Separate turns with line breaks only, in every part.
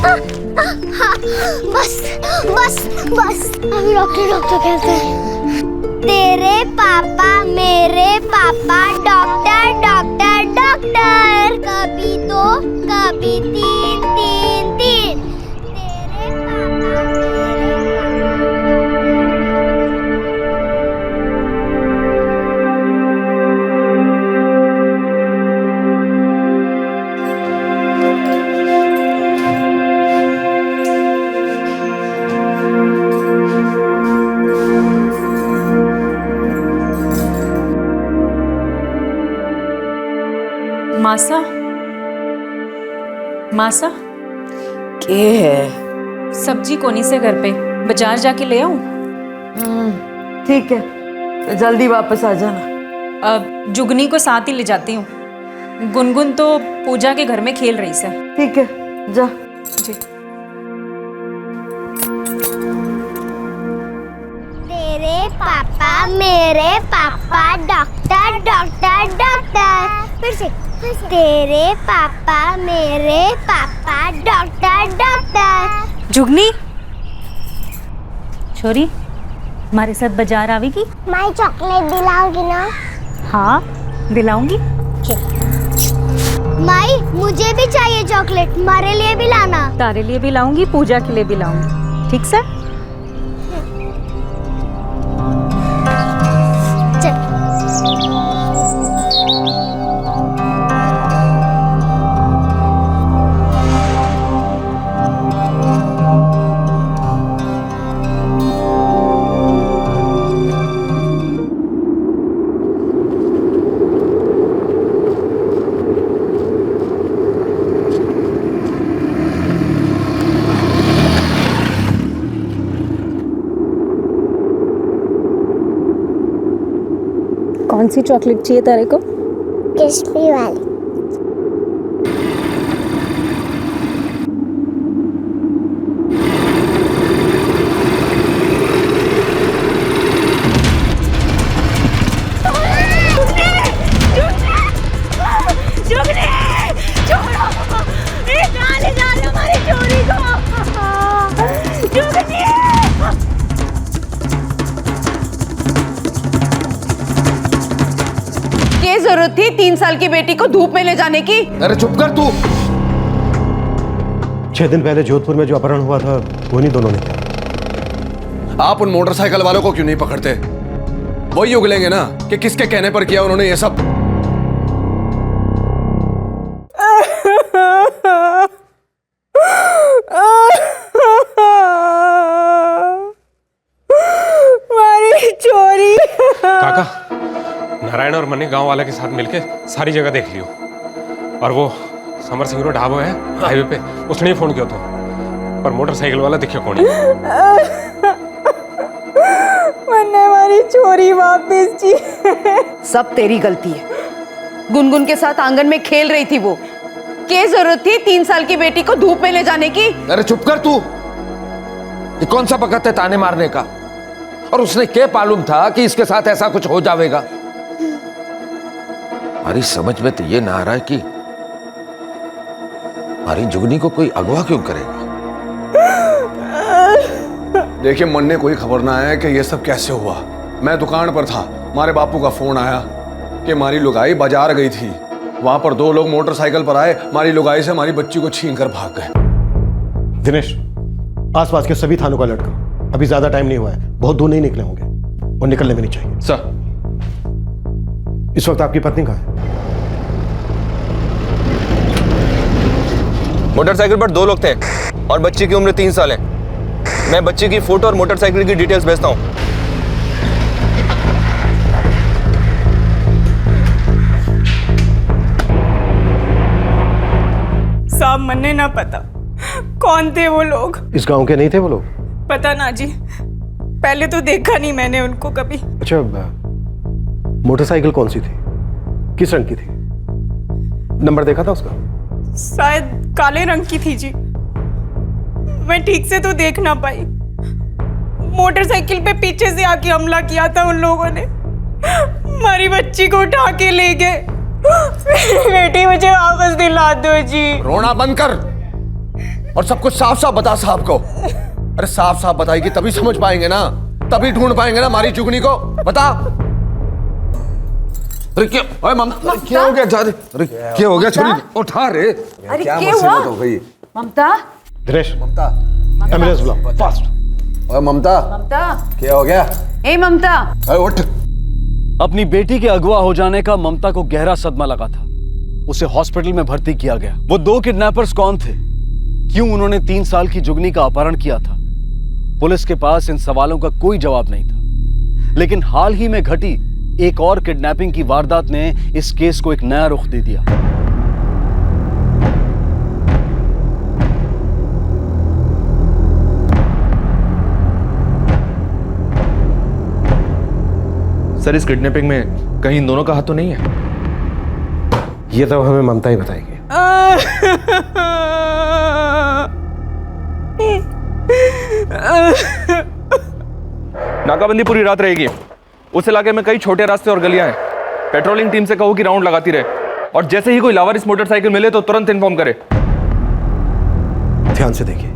बस बस बस, अभी डॉक्टर डॉक्टर कहते हैं। तेरे पापा मेरे पापा डॉक्टर डॉक्टर डॉक्टर, कभी दो कभी तीन तीन तीन। तेरे पापा
मासा, मासा
के है?
सब्जी कोनी से घर पे, बाजार जाके ले आऊं?
ठीक है, तो जल्दी वापस आ जाना।
अब जुगनी को साथ ही ले जाती हूँ। गुनगुन तो पूजा के घर में खेल रही है।
ठीक है, जा।
जी।
तेरे पापा मेरे पापा डॉक्टर डॉक्टर डॉक्टर, फिर से तेरे पापा मेरे पापा डॉक्टर डॉक्टर।
जुगनी छोरी, हमारे साथ बाजार आवेगी?
मैं चॉकलेट दिलाऊंगी ना?
हाँ दिलाऊंगी।
माई मुझे भी चाहिए चॉकलेट, हमारे लिए भी लाना।
तारे लिए भी लाऊंगी, पूजा के लिए भी लाऊंगी। ठीक सर? कौन सी चॉकलेट चाहिए तारे को?
क्रिस्पी वाली।
जरूरत थी 3 साल की बेटी को धूप में ले जाने की?
अरे चुप कर तू।
6 दिन पहले जोधपुर में जो अपहरण हुआ था वो नहीं दोनों ने किया।
आप उन मोटरसाइकिल वालों को क्यों नहीं पकड़ते? वही उगलेंगे ना कि किसके कहने पर किया उन्होंने ये सब।
मारी चोरी।
काका, नारायण और मनी गांव वाले के साथ मिलके सारी जगह देख लियो। और वो समर सिंह रो ढाबो है हाईवे पे, उसने फोन किया था, पर मोटरसाइकिल वाला दिखे कौन?
मैंने हमारी चोरी वापस जी। सब तेरी गलती है। गुनगुन के साथ आंगन में खेल रही थी वो। क्या जरूरत थी 3 साल की बेटी को धूप में ले जाने की?
अरे चुप कर तू। ये कौन सा वक्त है ताने मारने का? और उसने क्या मालूम था कि इसके साथ ऐसा कुछ हो जाएगा? हमारी समझ में तो ये ना आ रहा है कि हमारी जुगनी को कोई अगवा क्यों करेगा। देखिए, मन ने कोई खबर ना आया कि ये सब कैसे हुआ। मैं दुकान पर था, हमारे बापू का फोन आया कि हमारी लुगाई बाजार गई थी। वहां पर 2 लोग मोटरसाइकिल पर आए, हमारी लुगाई से हमारी बच्ची को छीन कर भाग गए।
दिनेश, आसपास के सभी थानों का अलर्ट करो। अभी ज्यादा टाइम नहीं हुआ है, बहुत दूर नहीं निकले होंगे और निकलने भी नहीं चाहिए।
सर,
इस वक्त आपकी पत्नी कहाँ है?
मोटरसाइकिल पर 2 लोग थे और बच्ची की उम्र 3 साल है। मैं बच्ची की फोटो और मोटरसाइकिल की डिटेल्स भेजता हूँ।
साहब, मन्ने ना पता कौन थे वो लोग।
इस गांव के नहीं थे वो लोग?
पता ना जी, पहले तो देखा नहीं मैंने उनको कभी।
अच्छा, मोटरसाइकिल कौन सी थी, किस रंग की थी? नंबर देखा था उसका?
शायद काले रंग की थी जी, मैं ठीक से तो देख ना पाई। मोटरसाइकिल पे पीछे से आके हमला किया था उन लोगों ने। हमारी बच्ची को उठा के ले गए। बेटी मुझे वापस दिला दो जी।
रोना बंद कर। और सब कुछ साफ साफ बता साहब को। अरे साफ साफ बताएगी तभी समझ पाएंगे ना, तभी ढूंढ पाएंगे ना हमारी जुगनी को। बता। अरे क्या, अरे ममता क्या हो गया? जा रे। अरे क्या हो गया? छोरी उठा रे।
अरे
क्या
क्या
मुसीबत
हुआ?
हो गई?
ममता,
दिनेश,
ममता,
एम्बुलेंस बुलाओ फास्ट।
अरे ममता,
ममता,
क्या हो गया?
ए ममता।
अरे उठ।
अपनी बेटी के अगवा हो जाने का ममता को गहरा सदमा लगा था। उसे हॉस्पिटल में भर्ती किया गया। वो 2 किडनैपर्स कौन थे? क्यों उन्होंने 3 साल की जुगनी का अपहरण किया था? पुलिस के पास इन सवालों का कोई जवाब नहीं था। लेकिन हाल ही में घटी एक और किडनैपिंग की वारदात ने इस केस को एक नया रुख दे दिया।
सर इस किडनैपिंग में कहीं इन दोनों का हाथ तो नहीं है?
ये तो हमें ममता ही बताएगी।
नाकाबंदी पूरी रात रहेगी। उस इलाके में कई छोटे रास्ते और गलियां हैं। पेट्रोलिंग टीम से कहो कि राउंड लगाती रहे, और जैसे ही कोई लावारिस मोटरसाइकिल मिले तो तुरंत इन्फॉर्म करे।
ध्यान से देखिए,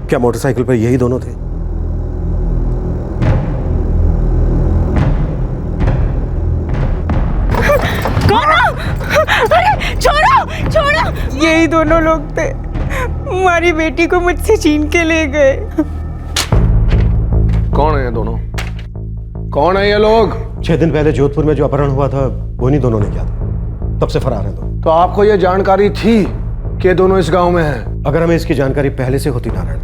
क्या मोटरसाइकिल पर यही दोनों थे?
अरे छोड़ो छोड़ो, यही दोनों लोग थे। हमारी बेटी को मुझसे छीन के ले गए।
कौन है ये दोनों? कौन है ये लोग?
6 दिन पहले जोधपुर में जो अपहरण हुआ था वो नहीं दोनों ने किया था। तब से फरार हैं दोनों।
तो आपको ये जानकारी थी कि ये दोनों इस गांव में हैं?
अगर हमें इसकी जानकारी पहले से होती नारायण,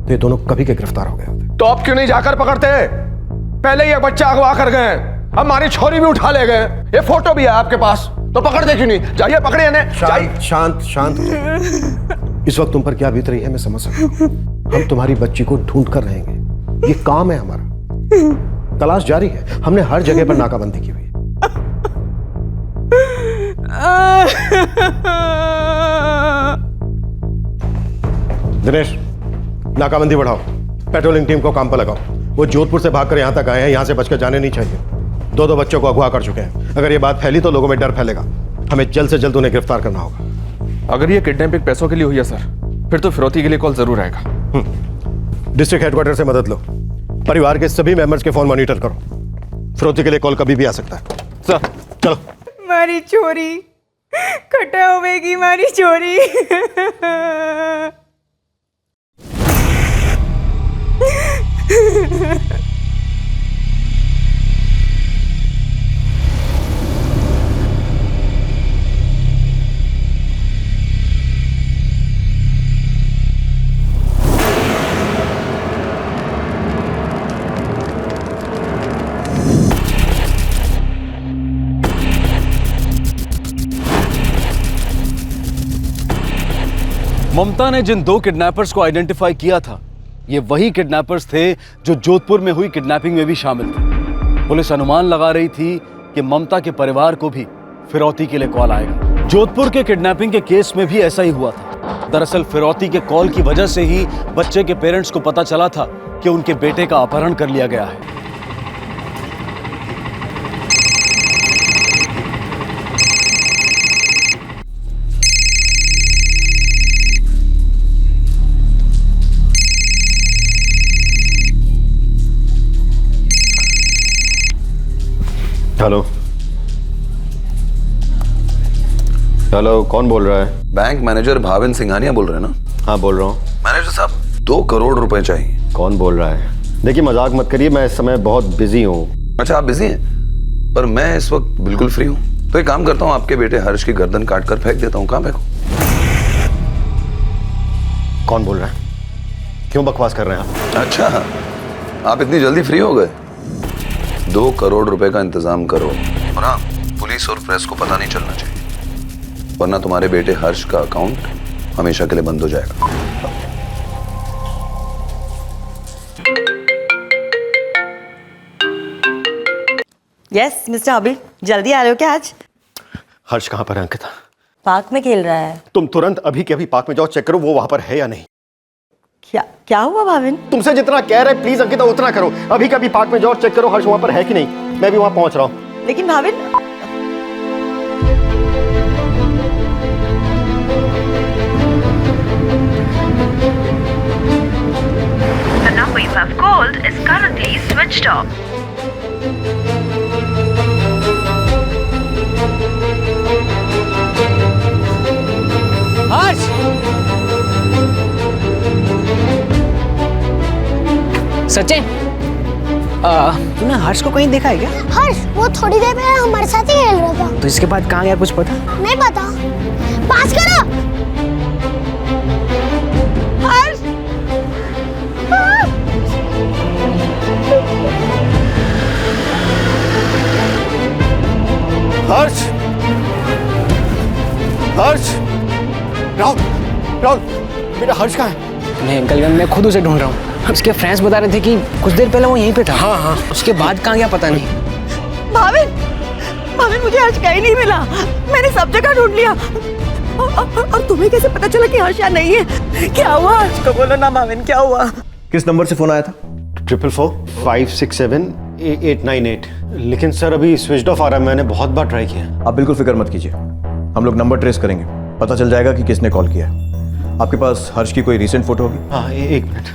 तो ये दोनों कभी के गिरफ्तार हो गए होते।
तो आप क्यों नहीं जाकर पकड़ते? पहले ये बच्चा अगवा कर गए, अब हमारी छोरी भी उठा ले गए। ये फोटो भी है आपके पास, तो पकड़ दे क्यों नहीं? जाइए पकड़िए इन्हें।
शांत शांत शांत हो जाइए। इस वक्त तुम पर क्या बीत रही है मैं समझ सकता हूँ। हम तुम्हारी बच्ची को ढूंढ कर रहेंगे, ये काम है हमारा। तलाश जारी है, हमने हर जगह पर नाकाबंदी की हुई है। दिनेश, नाकाबंदी बढ़ाओ, पेट्रोलिंग टीम को काम पर लगाओ। वो जोधपुर से भागकर यहाँ तक आए हैं, यहाँ से बचकर जाने नहीं चाहिए। 2 बच्चों को अगवा कर चुके हैं। अगर ये बात फैली तो लोगों में डर फैलेगा। हमें जल्द से जल्द उन्हें गिरफ्तार करना होगा।
अगर ये किडनैपिंग पैसों के लिए हुई है सर, फिर तो फिरौती के लिए कॉल जरूर आएगा।
डिस्ट्रिक्ट हेडक्वार्टर से मदद लो। परिवार के सभी मेंबर्स के फोन मॉनिटर करो। फिरौती के लिए कॉल कभी भी आ सकता है। सर चलो।
हमारी चोरी खटा होगी, हमारी चोरी।
ममता ने जिन 2 किडनैपर्स को आइडेंटिफाई किया था, ये वही किडनैपर्स थे जो जोधपुर में हुई किडनैपिंग में भी शामिल थे। पुलिस अनुमान लगा रही थी कि ममता के परिवार को भी फिरौती के लिए कॉल आएगा। जोधपुर के किडनैपिंग के केस में भी ऐसा ही हुआ था। दरअसल फिरौती के कॉल की वजह से ही बच्चे के पेरेंट्स को पता चला था कि उनके बेटे का अपहरण कर लिया गया है।
हेलो हेलो, कौन बोल रहा है?
बैंक मैनेजर भाविन सिंघानिया बोल रहे हैं ना?
हाँ बोल रहा हूँ।
मैनेजर साहब 2 करोड़ रुपए चाहिए।
कौन बोल रहा है? देखिए मजाक मत करिए, मैं इस समय बहुत बिजी हूँ।
अच्छा आप बिजी हैं, पर मैं इस वक्त बिल्कुल फ्री हूँ। तो एक काम करता हूँ, आपके बेटे हर्ष की गर्दन काट कर फेंक देता हूँ। कहाँ फेंकूं?
कौन बोल रहा है? क्यों बकवास कर रहे हैं आप?
अच्छा आप इतनी जल्दी फ्री हो गए? 2 करोड़ रुपए का इंतजाम करो, और हाँ पुलिस और प्रेस को पता नहीं चलना चाहिए, वरना तुम्हारे बेटे हर्ष का अकाउंट हमेशा के लिए बंद हो जाएगा।
यस मिस्टर अबी, जल्दी आ रहे हो क्या आज?
हर्ष कहाँ पर है अंकिता?
पार्क में खेल रहा है।
तुम तुरंत अभी के अभी पार्क में जाओ, चेक करो वो वहां पर है या नहीं।
क्या हुआ भाविन?
तुमसे जितना कह रहे प्लीज अंकिता उतना करो। अभी कभी पार्क में जाओ, चेक करो हर्ष वहां पर है कि नहीं। मैं भी वहां पहुंच रहा हूं।
लेकिन भाविन
स्विच्ड ऑफ।
हर्ष! सचिन, तूने हर्ष को कहीं देखा है क्या?
हर्ष वो थोड़ी देर पहले हमारे साथ ही खेल रहा था।
तो इसके बाद कहाँ गया कुछ पता?
नहीं पता। पास करो। हर्ष
हर्ष! हर्ष! राहुल! राहुल! बेटा हर्ष कहाँ है?
नहीं अंकल, मैं खुद उसे ढूंढ रहा हूँ। उसके फ्रेंड्स बता रहे थे कि कुछ देर पहले वो यहीं पे था। हाँ हाँ। उसके बाद कहाँ गया पता नहीं।
भाविन, भाविन मुझे हर्ष कहीं नहीं मिला। मैंने सब जगह ढूंढ लिया। और तुम्हें कैसे पता चला कि हर्ष यहाँ नहीं है? क्या हुआ? हर्ष को बोलो ना भाविन, क्या हुआ?
किस नंबर से फोन आया था? 444-567-8898। लेकिन सर अभी स्विच्ड ऑफ आ रहा है। मैंने बहुत बार ट्राई किया।
आप बिल्कुल फिक्र मत कीजिए, हम लोग नंबर ट्रेस करेंगे, पता चल जाएगा कि किसने कॉल किया है। आपके पास हर्ष की कोई रीसेंट फोटो होगी?
हाँ, एक मिनट।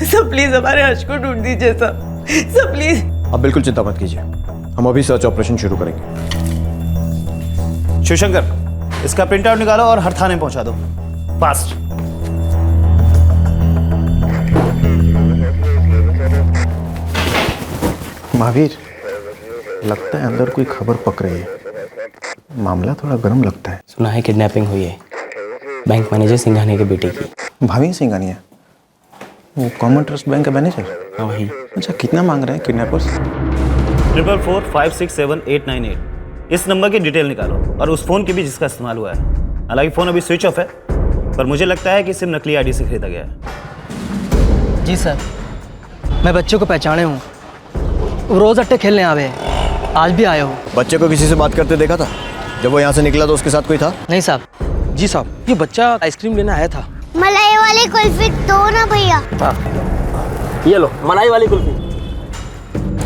सब प्लीज हमारे हर्ष को ढूंढ दीजिए सब प्लीज।
आप बिल्कुल चिंता मत कीजिए, हम अभी सर्च ऑपरेशन शुरू करेंगे।
शिवशंकर, इसका प्रिंट आउट निकालो और हर थाने पहुंचा दो, फास्ट।
महावीर, लगता है अंदर कोई खबर पक रही है, मामला थोड़ा गर्म लगता है।
सुना है किडनैपिंग हुई है बैंक मैनेजर सिंघानिया के बेटे की।
भाभी सिंघानिया, वो कॉमन ट्रस्ट बैंक का मैनेजर?
हाँ वही।
अच्छा, कितना मांग रहे हैं किडनैपर्स?
444-567-898। इस नंबर की डिटेल निकालो और उस फोन की भी जिसका इस्तेमाल हुआ है। हालांकि फोन अभी स्विच ऑफ है, पर मुझे लगता है कि सिम नकली आईडी से खरीदा गया है।
जी सर, मैं बच्चे को पहचाने हूँ, रोज अट्टे खेलने आवे हैं, आज भी आए हो।
बच्चे को किसी से बात करते देखा था? जब वो यहाँ से निकला तो उसके साथ कोई था?
नहीं साहब। जी साहब, ये बच्चा आइसक्रीम लेने आया था।
मलाई वाली कुल्फी दो ना भैया।
ये लो मलाई वाली कुल्फी।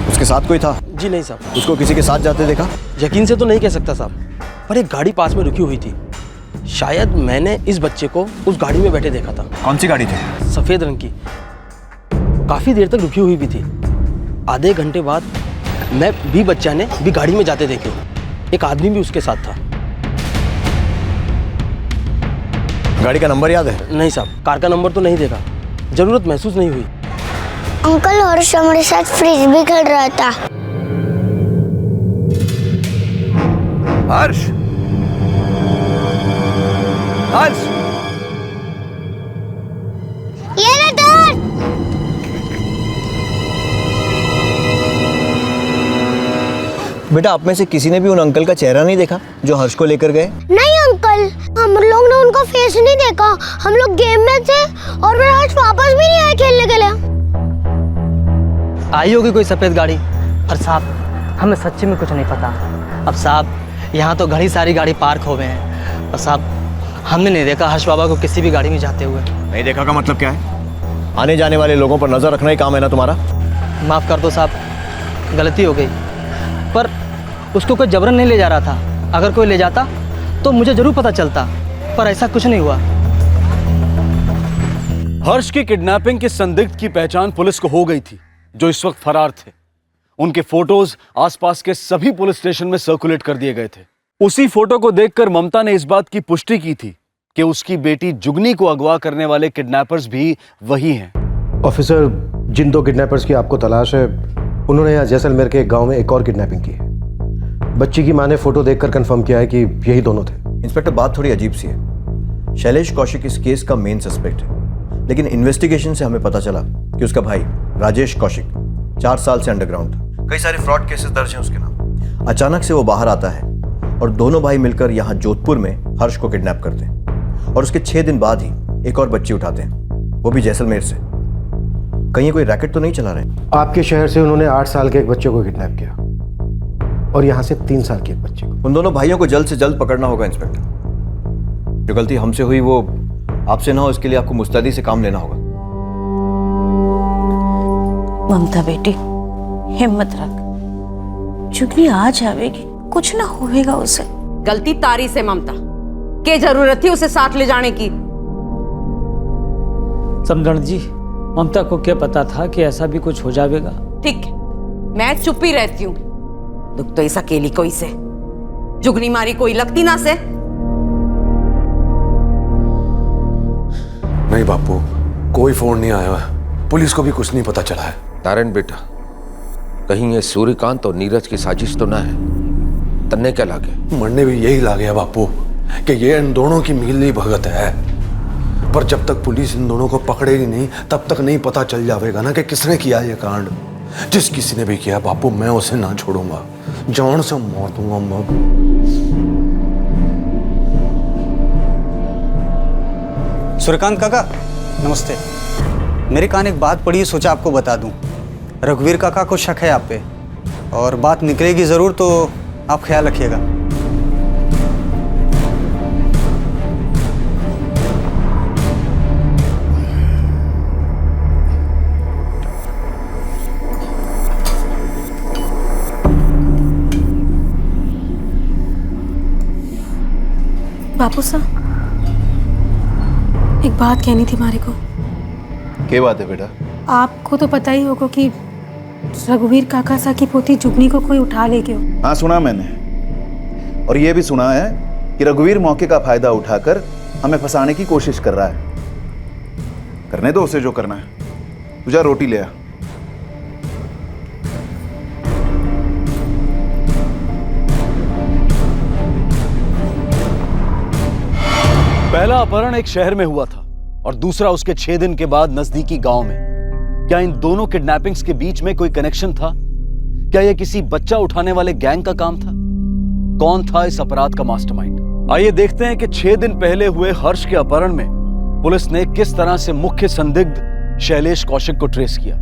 उसके साथ कोई था?
जी नहीं साहब।
उसको किसी के साथ जाते देखा?
यकीन से तो नहीं कह सकता साहब, पर एक गाड़ी पास में रुकी हुई थी। शायद मैंने इस बच्चे को उस गाड़ी में बैठे देखा था।
कौन सी गाड़ी थी?
सफेद रंग की, काफी देर तक रुकी हुई भी थी। आधे घंटे बाद मैं भी बच्चा ने भी गाड़ी में जाते देखे। एक आदमी भी उसके साथ था।
गाड़ी का नंबर याद है?
नहीं साहब, कार का नंबर तो नहीं देखा, जरूरत महसूस नहीं हुई।
अंकल हर्ष हमारे साथ फ्रिज भी खेल रहा था।
हर्ष! हर्ष!
ये ले डर।
बेटा, आप में से किसी ने भी उन अंकल का चेहरा नहीं देखा जो हर्ष को लेकर गए?
नहीं अंकल, हम लोग ने उनका फेस नहीं देखा। हम लोग गेम में थे और फिर हर्ष वापस भी नहीं आए खेलने के लिए।
आई होगी कोई सफेद गाड़ी। और साहब, हमें सच्ची में कुछ नहीं पता। अब साहब, यहाँ तो घड़ी सारी गाड़ी पार्क हो गए हैं और साहब हमने नहीं देखा हर्ष बाबा को किसी भी गाड़ी में जाते हुए।
नहीं देखा का मतलब क्या है? आने जाने वाले लोगों पर नजर रखना ही काम है ना तुम्हारा?
माफ़ कर दो साहब, गलती हो गई। पर उसको कोई जबरन नहीं ले जा रहा था। अगर कोई ले जाता तो मुझे जरूर पता चलता, पर ऐसा कुछ नहीं हुआ। हर्ष की किडनैपिंग के संदिग्ध की पहचान पुलिस को हो गई थी, जो इस वक्त फरार थे। उनके फोटोज आसपास के सभी पुलिस स्टेशन में सर्कुलेट कर दिए गए थे। उसी फोटो को देखकर ममता ने इस बात की पुष्टि की थी कि उसकी बेटी जुगनी को अगवा करने वाले किडनैपर्स भी वही हैं।
ऑफिसर, जिन दो किडनैपर्स की आपको तलाश है, उन्होंने यहाँ जैसलमेर के एक गांव में एक और किडनैपिंग की है। बच्ची की मां ने फोटो देखकर कंफर्म किया है कि यही दोनों थे।
इंस्पेक्टर, बात थोड़ी अजीब सी है। शैलेश कौशिक इस केस का मेन सस्पेक्ट है, लेकिन इन्वेस्टिगेशन से हमें पता चला कि उसका भाई राजेश कौशिक 4 साल से अंडरग्राउंड था। कई सारे फ्रॉड केसेस दर्ज हैं उसके नाम। अचानक से वो बाहर आता है और दोनों भाई मिलकर यहाँ जोधपुर में हर्ष को किडनैप करते हैं और उसके 6 दिन बाद ही एक और बच्ची उठाते हैं, वो भी जैसलमेर से। कहीं कोई रैकेट तो नहीं चला रहे?
आपके शहर से उन्होंने 8 साल के एक बच्चे को किडनैप किया और यहाँ से 3 साल के एक बच्चे को।
उन दोनों भाइयों को जल्द से जल्द पकड़ना होगा इंस्पेक्टर। जो गलती हमसे हुई वो आपसे ना हो, इसके लिए आपको मुस्तैदी से काम लेना होगा।
ममता बेटी, हिम्मत रख, जुगनी आ जाएगी, कुछ ना होएगा उसे।
गलती तारी से ममता, क्या जरूरत थी उसे साथ ले जाने की?
समझण जी,
ममता को क्या पता था कि ऐसा भी कुछ हो जाएगा?
ठीक है, मैं चुप ही रहती हूँ। दुख तो इस अकेली कोई से, जुगनी मारी कोई लगती ना से।
नहीं बापू, कोई फोन नहीं आया है, पुलिस को भी कुछ नहीं पता चला है।
नारायण बेटा, कहीं ये सूर्यकांत और नीरज की साजिश तो ना है? तन्ने क्या लागे?
मरने भी यही ला गया बापू कि ये इन दोनों की मिली भगत है, पर जब तक पुलिस इन दोनों को पकड़ेगी नहीं तब तक नहीं पता चल जाएगा ना कि किसने किया ये कांड। जिस किसी ने भी किया बापू, मैं उसे ना छोड़ूंगा, जान से मार दूंगा मैं।
सूर्यकांत काका नमस्ते। मेरे कान एक बात पड़ी, सोचा आपको बता दूं। रघुवीर काका को शक है आप पे, और बात निकलेगी ज़रूर, तो आप ख्याल रखिएगा।
बापू साहब, एक बात कहनी थी मारे को।
क्या बात है बेटा?
आपको तो पता ही होगा कि रघुवीर काका सा की पोती जुगनी को कोई उठा ले गया।
हाँ सुना मैंने, और ये भी सुना है कि रघुवीर मौके का फायदा उठाकर हमें फंसाने की कोशिश कर रहा है। करने दो उसे जो करना है। तुझा रोटी ले आ।
पहला अपहरण एक शहर में हुआ था और दूसरा उसके 6 दिन के बाद नजदीकी गांव में। क्या इन दोनों किडनैपिंग्स के बीच में कोई कनेक्शन था? क्या यह किसी बच्चा उठाने वाले गैंग का काम था? कौन था इस अपराध का मास्टरमाइंड? आइए देखते हैं कि 6 दिन पहले हुए हर्ष के अपहरण में पुलिस ने किस तरह से मुख्य संदिग्ध शैलेश कौशिक को ट्रेस किया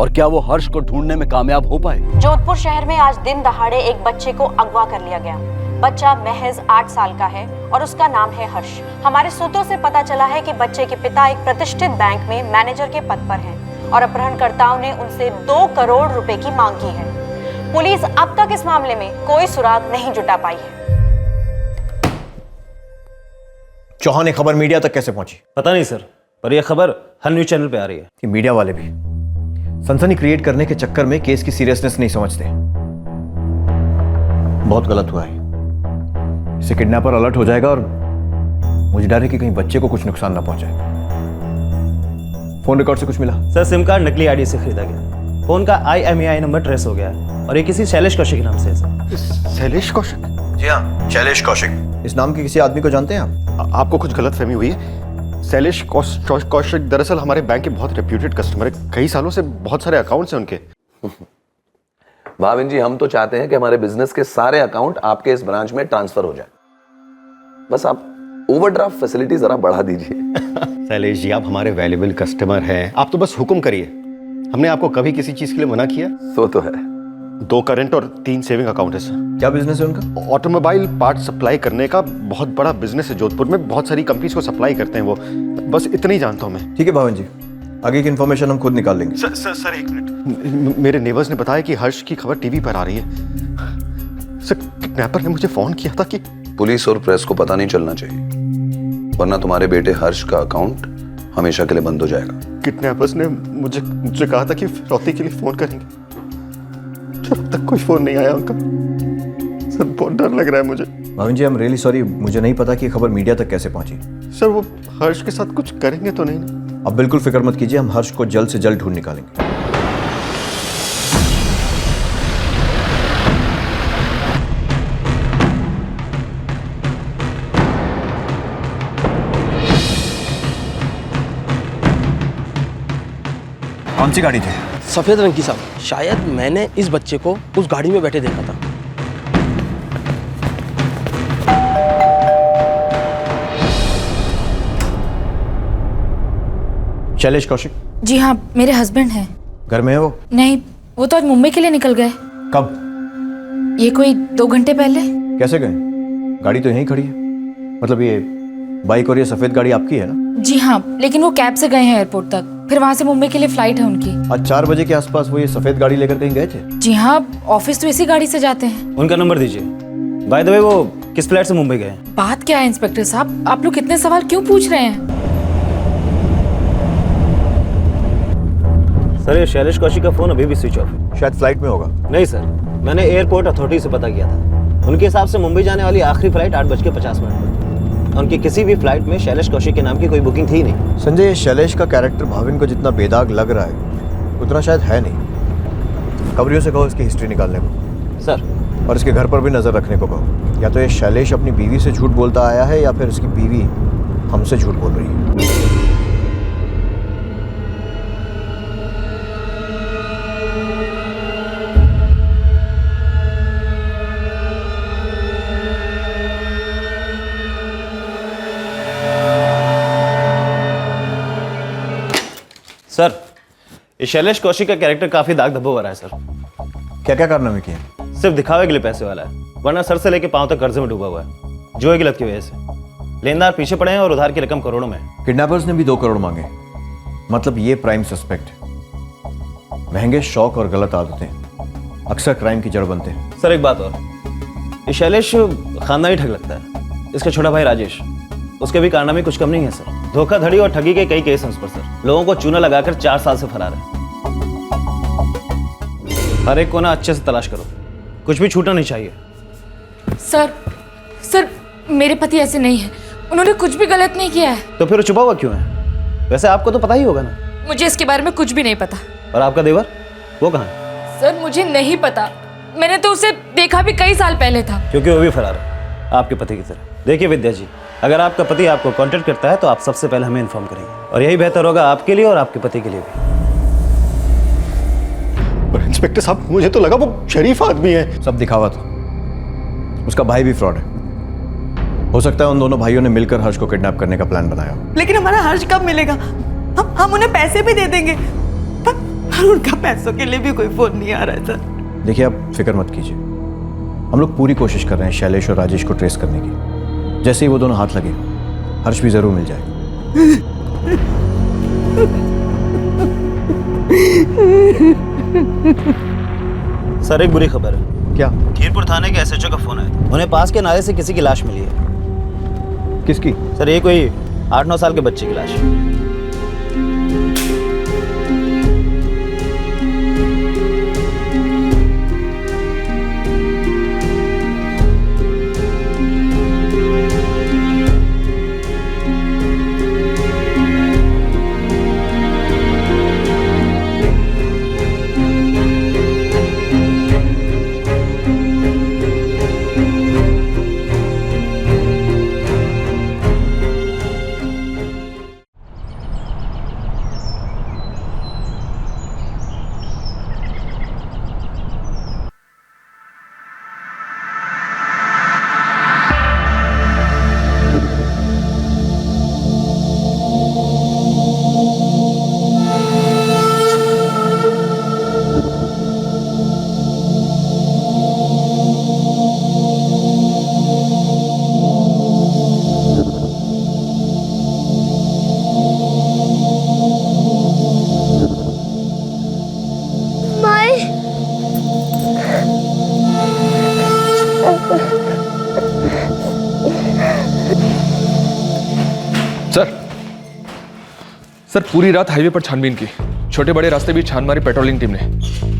और क्या वो हर्ष को ढूंढने में कामयाब हो पाए।
जोधपुर शहर में आज दिन दहाड़े एक बच्चे को अगवा कर लिया गया। बच्चा महज 8 साल का है और उसका नाम है हर्ष। हमारे सूत्रों से पता चला है कि बच्चे के पिता एक प्रतिष्ठित बैंक में मैनेजर के पद पर हैं और अपहरणकर्ताओं ने उनसे 2 करोड़ रुपए की मांग की है। पुलिस अब तक इस मामले में कोई सुराग नहीं जुटा पाई है।
चौहान ने खबर मीडिया तक कैसे पहुंची?
पता नहीं सर, पर यह खबर हर न्यूज चैनल पे आ रही है
कि मीडिया वाले भी सनसनी क्रिएट करने के चक्कर में केस की सीरियसनेस नहीं समझते। बहुत गलत हुआ है। इससे किडनैपर अलर्ट हो जाएगा और मुझे डर है कि कहीं बच्चे को कुछ नुकसान ना पहुंचे। फोन रिकॉर्ड से कुछ मिला?
सर, सिम कार्ड नकली आईडी से खरीदा गया। फोन का IMEI नंबर ट्रेस हो गया है और ये किसी शैलेश कौशिक के नाम से है सर।
शैलेश कौशिक?
जी हाँ, शैलेश कौशिक। इस नाम के किसी आदमी को जानते हैं आप?
आपको कुछ गलतफहमी हुई है। शैलेश कौशिक दरअसल हमारे बैंक के बहुत रेप्यूटेड कस्टमर है। कई सालों से बहुत सारे अकाउंट्स हैं उनके।
भाविन जी, हम तो चाहते हैं कि हमारे बिजनेस के सारे अकाउंट आपके इस ब्रांच में ट्रांसफर हो जाए। बस आप ओवरड्राफ्ट फैसिलिटी जरा बढ़ा दीजिए।
शैलेश जी, आप हमारे वैल्यूएबल कस्टमर हैं, आप तो बस हुक्म करिए। हमने आपको कभी किसी चीज के लिए मना किया?
तो है।
2 करंट और 3 सेविंग अकाउंट है सर।
क्या बिजनेस है उनका?
ऑटोमोबाइल पार्ट सप्लाई करने का बहुत बड़ा बिजनेस है। जोधपुर में बहुत सारी कंपनीज को सप्लाई करते हैं वो। बस इतना ही जानता हूँ मैं।
ठीक है भावन जी, आगे की इन्फॉर्मेशन हम खुद निकाल लेंगे।
Sir 1 minute. मेरे नेबर्स ने बताया कि हर्ष की खबर टीवी पर आ रही है। सर, किडनैपर ने मुझे फोन किया था कि
पुलिस और प्रेस को पता नहीं चलना चाहिए, वरना तुम्हारे बेटे हर्ष का अकाउंट हमेशा के लिए बंद हो जाएगा।
किडनैपर्स ने मुझे कहा था कि फिरौती के लिए फोन करेंगे। जब तक कोई फोन नहीं आया उनका, सर बहुत डर लग रहा है मुझे।
भावन जी, आई एम रियली सॉरी, मुझे नहीं पता कि खबर मीडिया तक कैसे पहुंची।
सर, वो हर्ष के साथ कुछ करेंगे तो नहीं ना?
अब बिल्कुल फिक्र मत कीजिए, हम हर्ष को जल्द से जल्द ढूंढ निकालेंगे। कौन सी गाड़ी थी?
सफेद रंग की साहब। शायद मैंने इस बच्चे को उस गाड़ी में बैठे देखा था।
शैलेश कौशिक?
जी हाँ, मेरे हस्बैंड हैं।
घर में है वो?
नहीं, वो तो आज मुंबई के लिए निकल गए।
कब?
ये कोई 2 घंटे पहले।
कैसे गए? गाड़ी तो यहीं खड़ी है। मतलब ये बाइक और ये सफेद गाड़ी आपकी है ना?
जी हाँ, लेकिन वो कैब से गए हैं एयरपोर्ट तक, फिर वहाँ से मुंबई के लिए फ्लाइट है उनकी।
आज 4 बजे के आसपास वो ये सफेद गाड़ी लेकर कहीं गए थे?
जी हाँ, ऑफिस तो इसी गाड़ी से जाते हैं।
उनका नंबर दीजिए। बाय द वे, वो किस फ्लाइट से मुंबई गए?
बात क्या है इंस्पेक्टर साहब, आप लोग कितने सवाल क्यों पूछ रहे हैं?
सर ये शैलेश कौशिक का फोन अभी भी स्विच ऑफ है।
शायद फ्लाइट में होगा।
नहीं सर, मैंने एयरपोर्ट अथॉरिटी से पता किया था। उनके हिसाब से मुंबई जाने वाली आखिरी फ्लाइट 8:50 पर थी। उनकी किसी भी फ्लाइट में शैलेश कौशिक के नाम की कोई बुकिंग थी नहीं।
संजय, ये शैलेश का कैरेक्टर भाविन को जितना बेदाग लग रहा है उतना शायद है नहीं। खबरियों से कहो इसकी हिस्ट्री निकालने को
सर,
और इसके घर पर भी नजर रखने को कहो। या तो ये शैलेश अपनी बीवी से झूठ बोलता आया है या फिर इसकी बीवी हमसे झूठ बोल रही है।
सर, ये शैलेश कौशिक का कैरेक्टर काफी दाग धब्बा हो रहा है सर।
क्या क्या कारनामे किए?
सिर्फ दिखावे के लिए पैसे वाला है, वरना सर से लेके पांव तक कर्जे में डूबा हुआ है, जुए की लत की वजह से। लेनदार पीछे पड़े हैं और उधार की रकम करोड़ों में।
किडनैपर्स ने भी 2 करोड़ मांगे, मतलब ये प्राइम सस्पेक्ट है। महंगे शौक और गलत आदतें अक्सर क्राइम की जड़ बनते हैं।
सर एक बात और, ये शैलेश खानदानी ठग लगता है। इसका छोटा भाई राजेश, उसके भी कारनामे कुछ कम नहीं है सर। धोखाधड़ी और ठगी के कई केस हैं उस पर सर। लोगों को चूना लगाकर 4 साल से फरार है। हर एक को ना अच्छे से तलाश करो, कुछ भी छूटना नहीं चाहिए।
सर मेरे पति ऐसे नहीं है, उन्होंने कुछ भी गलत नहीं किया है।
तो फिर छुपा हुआ क्यों है? वैसे आपको तो पता ही होगा ना।
मुझे इसके बारे में कुछ भी नहीं पता।
और आपका देवर, वो कहाँ है?
सर मुझे नहीं पता, मैंने तो उसे देखा भी कई साल पहले था।
क्योंकि वो भी फरार है आपके पति की तरह। देखिए विद्या जी, अगर आपका पति आपको कांटेक्ट करता है तो आप सबसे पहले हमें इन्फॉर्म करेंगे, और यही बेहतर होगा आपके लिए और आपके पति के लिए भी।
पर इंस्पेक्टर साहब, मुझे तो लगा वो शरीफ आदमी है।
सब दिखावा था, उसका भाई भी फ्रॉड है। हो सकता है उन दोनों भाइयों ने मिलकर हर्ष को किडनैप करने का प्लान बनाया।
लेकिन हमारा हर्ष कब मिलेगा? हम उन्हें पैसे भी दे देंगे, पर उनका पैसों के लिए भी कोई फोन नहीं आ रहा है सर।
देखिए, आप फिक्र मत कीजिए, हम लोग पूरी कोशिश कर रहे हैं शैलेश और राजेश को ट्रेस करने की। जैसे ही वो दोनों हाथ लगे, हर्ष भी जरूर मिल जाएगा।
सर एक बुरी खबर है।
क्या?
खीरपुर थाने के एसएचओ का फोन आया था। उन्हें पास के नाले से किसी की लाश मिली है।
किसकी?
सर ये कोई 8-9 साल के बच्चे की लाश।
सर पूरी रात हाईवे पर छानबीन की, छोटे बड़े रास्ते भी छान मारी पेट्रोलिंग टीम ने,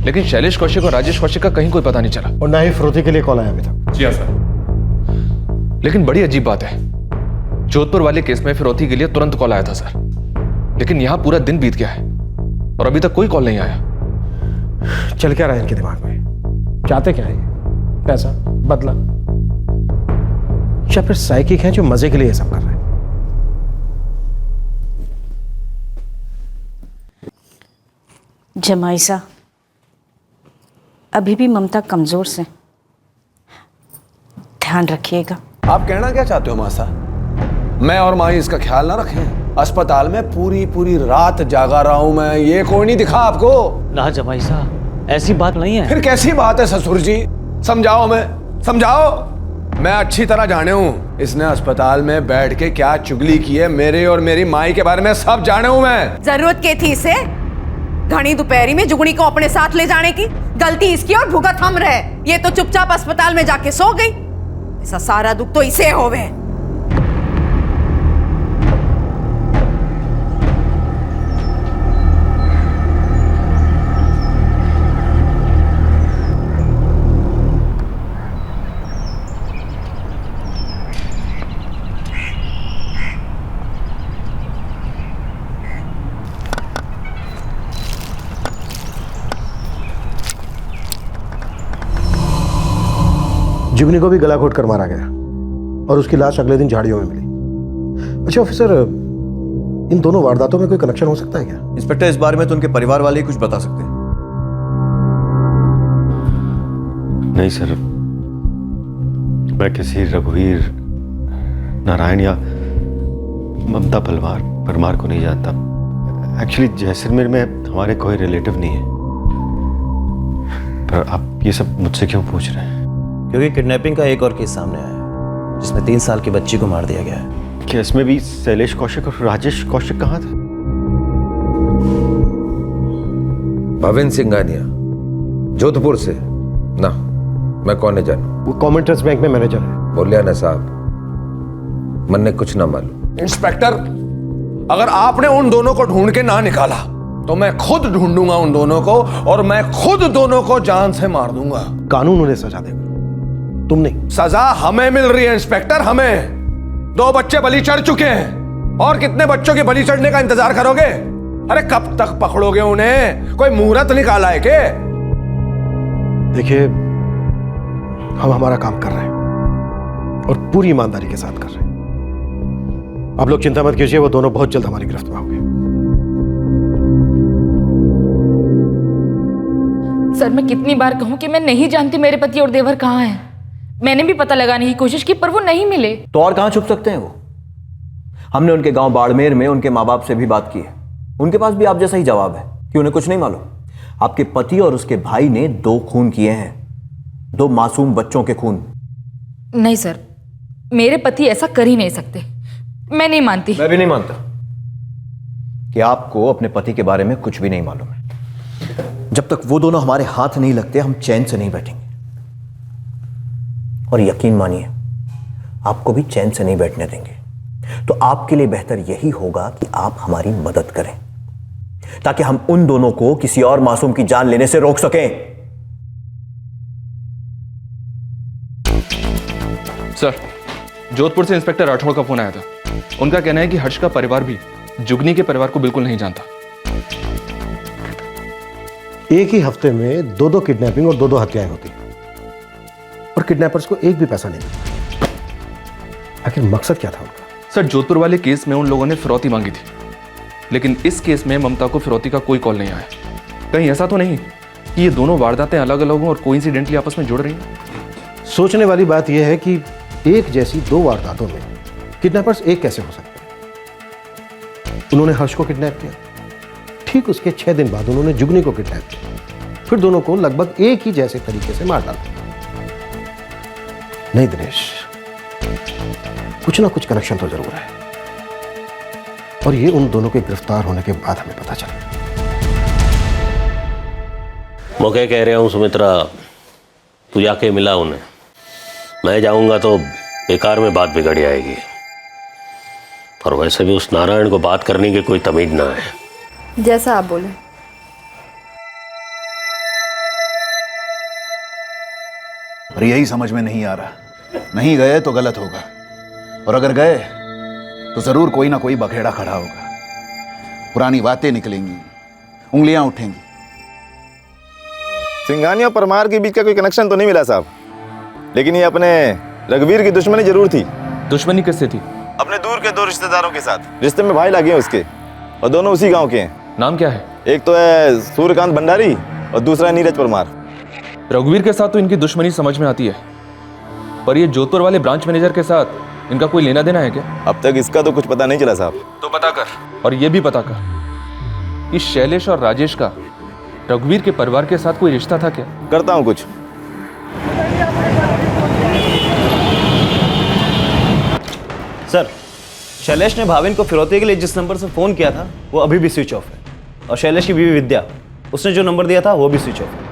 लेकिन शैलेश कौशिक और राजेश कौशिक का कहीं कोई पता नहीं चला।
और ना ही फिरौती के लिए कॉल आया अभी तक।
जी हाँ सर। लेकिन बड़ी अजीब बात है, जोधपुर वाले केस में फिरौती के लिए तुरंत कॉल आया था सर, लेकिन यहां पूरा दिन बीत गया है और अभी तक कोई कॉल नहीं आया।
चल क्या रहा है इनके दिमाग में? चाहते क्या है? पैसा, बदला, या फिर साइकिक है जो मजे के लिए ये सब कर रहे हैं?
जमाईसा, अभी भी ममता कमजोर से, ध्यान रखिएगा।
आप कहना क्या चाहते हो मासा? मैं और माही इसका ख्याल ना रखें? अस्पताल में पूरी रात जागा रहा हूं मैं, ये कोई नहीं दिखा आपको?
ना जमाईसा, ऐसी बात नहीं है।
फिर कैसी बात है ससुर जी? समझाओ, हमें समझाओ। मैं अच्छी तरह जाने हूं इसने अस्पताल में बैठ के क्या चुगली की है मेरे और मेरी माई के बारे में, सब जाने हूं मैं।
जरूरत क्या थी इसे घनी दोपहरी में जुगनी को अपने साथ ले जाने की? गलती इसकी और भुगत हम रहे। ये तो चुपचाप अस्पताल में जाके सो गई। ऐसा सारा दुख तो इसे होवे।
जुगनी को भी गला घोट कर मारा गया और उसकी लाश अगले दिन झाड़ियों में मिली। अच्छा ऑफिसर, इन दोनों वारदातों में कोई कनेक्शन हो सकता है क्या?
इंस्पेक्टर, इस बारे में तो उनके परिवार वाले ही कुछ बता सकते हैं।
नहीं सर, मैं किसी रघुवीर नारायण या ममता परमार को नहीं जानता। एक्चुअली जैसलमेर में हमारे कोई रिलेटिव नहीं है। पर आप ये सब मुझसे क्यों पूछ रहे हैं?
क्योंकि किडनैपिंग का एक और केस सामने आया है जिसमें 3 साल की बच्ची को मार दिया गया है।
क्या इसमें भी शैलेश कौशिक और राजेश कौशिक कहाँ थे?
भविन सिंघानिया, जोधपुर से ना, मैं कौन है जानू?
वो कॉमन ट्रस्ट बैंक में मैनेजर है।
बोलिया ना साहब, मन ने कुछ ना मालूम।
इंस्पेक्टर, अगर आपने उन दोनों को ढूंढ के ना निकाला तो मैं खुद ढूंढूंगा उन दोनों को और मैं खुद दोनों को जान से मार दूंगा।
कानून उन्हें सजा देगा, तुम नहीं।
सजा हमें मिल रही है इंस्पेक्टर, हमें। 2 बच्चे बलि चढ़ चुके हैं और कितने बच्चों के बलि चढ़ने का इंतजार करोगे? अरे कब तक पकड़ोगे उन्हें? कोई मुहूर्त निकाला है क्या?
देखिए, हम हमारा काम कर रहे हैं और पूरी ईमानदारी के साथ कर रहे हैं। आप लोग चिंता मत कीजिए, वो दोनों बहुत जल्द हमारी गिरफ्त में होंगे।
सर, मैं कितनी बार कहूं कि मैं नहीं जानती मेरे पति और देवर कहाँ हैं। मैंने भी पता लगाने की कोशिश की पर वो नहीं मिले।
तो और कहां छुप सकते हैं वो? हमने उनके गांव बाड़मेर में उनके माँ बाप से भी बात की है। उनके पास भी आप जैसा ही जवाब है कि उन्हें कुछ नहीं मालूम। आपके पति और उसके भाई ने 2 खून किए हैं, 2 मासूम बच्चों के खून।
नहीं सर, मेरे पति ऐसा कर ही नहीं सकते। मैं नहीं मानती।
मैं भी नहीं मानता कि आपको अपने पति के बारे में कुछ भी नहीं मालूम है। जब तक वो दोनों हमारे हाथ नहीं लगते हम चैन से नहीं बैठेंगे। और यकीन मानिए, आपको भी चैन से नहीं बैठने देंगे। तो आपके लिए बेहतर यही होगा कि आप हमारी मदद करें ताकि हम उन दोनों को किसी और मासूम की जान लेने से रोक सकें।
सर, जोधपुर से इंस्पेक्टर राठौड़ का फोन आया था। उनका कहना है कि हर्ष का परिवार भी जुगनी के परिवार को बिल्कुल नहीं जानता।
एक ही हफ्ते में 2-2 किडनैपिंग और 2-2 हत्याएं होती हैं और किडनैपर्स को एक भी पैसा नहीं मिलता। आखिर मकसद क्या था उनका?
सर, जोधपुर वाले केस में उन लोगों ने फिरौती मांगी थी, लेकिन इस केस में ममता को फिरौती का कोई कॉल नहीं आया। कहीं ऐसा तो नहीं कि ये दोनों वारदातें अलग अलग हों और कोइंसिडेंटली आपस में जुड़ रही हैं?
सोचने वाली बात यह है कि एक जैसी 2 वारदातों में किडनैपर्स एक कैसे हो सकते हैं? उन्होंने हर्ष को किडनैप किया, ठीक उसके 6 दिन बाद उन्होंने जुगनी को किडनैप किया, फिर दोनों को लगभग एक ही जैसे तरीके से मार डाला। नहीं दिनेश, कुछ ना कुछ कनेक्शन तो जरूर है और ये उन दोनों के गिरफ्तार होने के बाद हमें पता चला।
मैं क्या कह रहा हूँ सुमित्रा, तू जाके मिला उन्हें। मैं जाऊंगा तो बेकार में बात बिगड़ जाएगी। और वैसे भी उस नारायण को बात करने की कोई तमीज ना है।
जैसा आप बोले।
पर यही समझ में नहीं आ रहा, नहीं गए तो गलत होगा और अगर गए तो जरूर कोई ना कोई बखेड़ा खड़ा होगा। पुरानी बातें निकलेंगी, उंगलियां उठेंगी।
सिंघानिया और परमार के बीच का कोई कनेक्शन तो नहीं मिला साहब, लेकिन ये अपने रघुवीर की दुश्मनी जरूर थी।
दुश्मनी किससे थी?
अपने दूर के 2 रिश्तेदारों के साथ। रिश्ते में भाई लगे हैं उसके और दोनों उसी गांव के हैं।
नाम क्या है?
एक तो है सूर्यकांत भंडारी और दूसरा है नीरज परमार।
रघुवीर के साथ तो इनकी दुश्मनी समझ में आती है, पर ये जोधपुर वाले ब्रांच मैनेजर के साथ इनका कोई लेना देना है क्या?
अब तक इसका तो कुछ पता नहीं चला साहब।
तो पता कर, और ये भी पता कर कि शैलेश और राजेश का रघुवीर के परिवार के साथ कोई रिश्ता था क्या?
करता हूँ कुछ।
सर, शैलेश ने भाविन को फिरौती के लिए जिस नंबर से फ़ोन किया था वो अभी भी स्विच ऑफ है। और शैलेश की बीवी विद्या, उसने जो नंबर दिया था वो भी स्विच ऑफ है।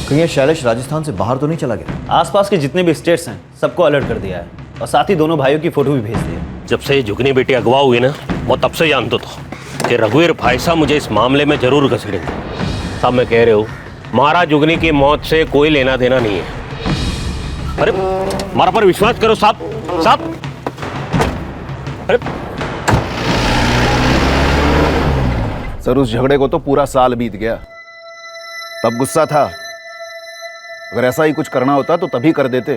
कहीं शैलेश राजस्थान से बाहर तो नहीं चला गया?
आसपास के जितने भी स्टेट्स हैं सबको अलर्ट कर दिया है और साथ ही दोनों भाइयों की फोटो भी भेज दी है।
जब से जुगनी बेटी अगवा हुई ना, मैं तब से जानता था कि रघुवीर भाई साहब मुझे इस मामले में जरूर घसीटेंगे। साहब मैं कह रहे हूँ, महाराज जुगनी की मौत से कोई लेना देना नहीं है। अरे हमारा पर विश्वास करो साहब। साहब अरे
सर, उस झगड़े को तो पूरा साल बीत गया। तब गुस्सा था, अगर ऐसा ही कुछ करना होता तो तभी कर देते,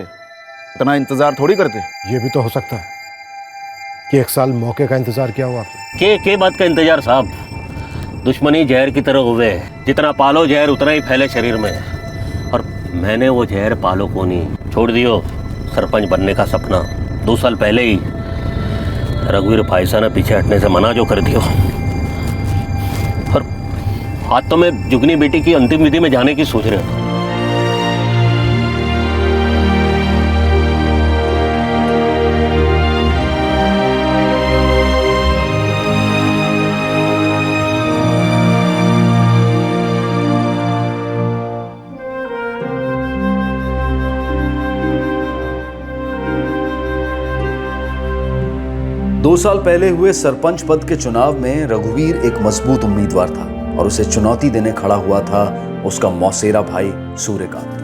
इतना इंतजार थोड़ी करते।
ये भी तो हो सकता है कि 1 साल मौके का इंतजार किया हो आपने।
के बात का इंतजार साहब? दुश्मनी जहर की तरह हुए, जितना पालो जहर उतना ही फैले शरीर में। और मैंने वो जहर पालो को नहीं छोड़ दियो। सरपंच बनने का सपना 2 साल पहले ही रघुवीर फाइसा ने पीछे हटने से मना जो कर दियो। और आज तो मैं जुगनी बेटी की अंतिम विधि में जाने की सोच रहा हूँ।
2 साल पहले हुए सरपंच पद के चुनाव में रघुवीर एक मजबूत उम्मीदवार था और उसे चुनौती देने खड़ा हुआ था उसका मौसेरा भाई सूर्यकांत।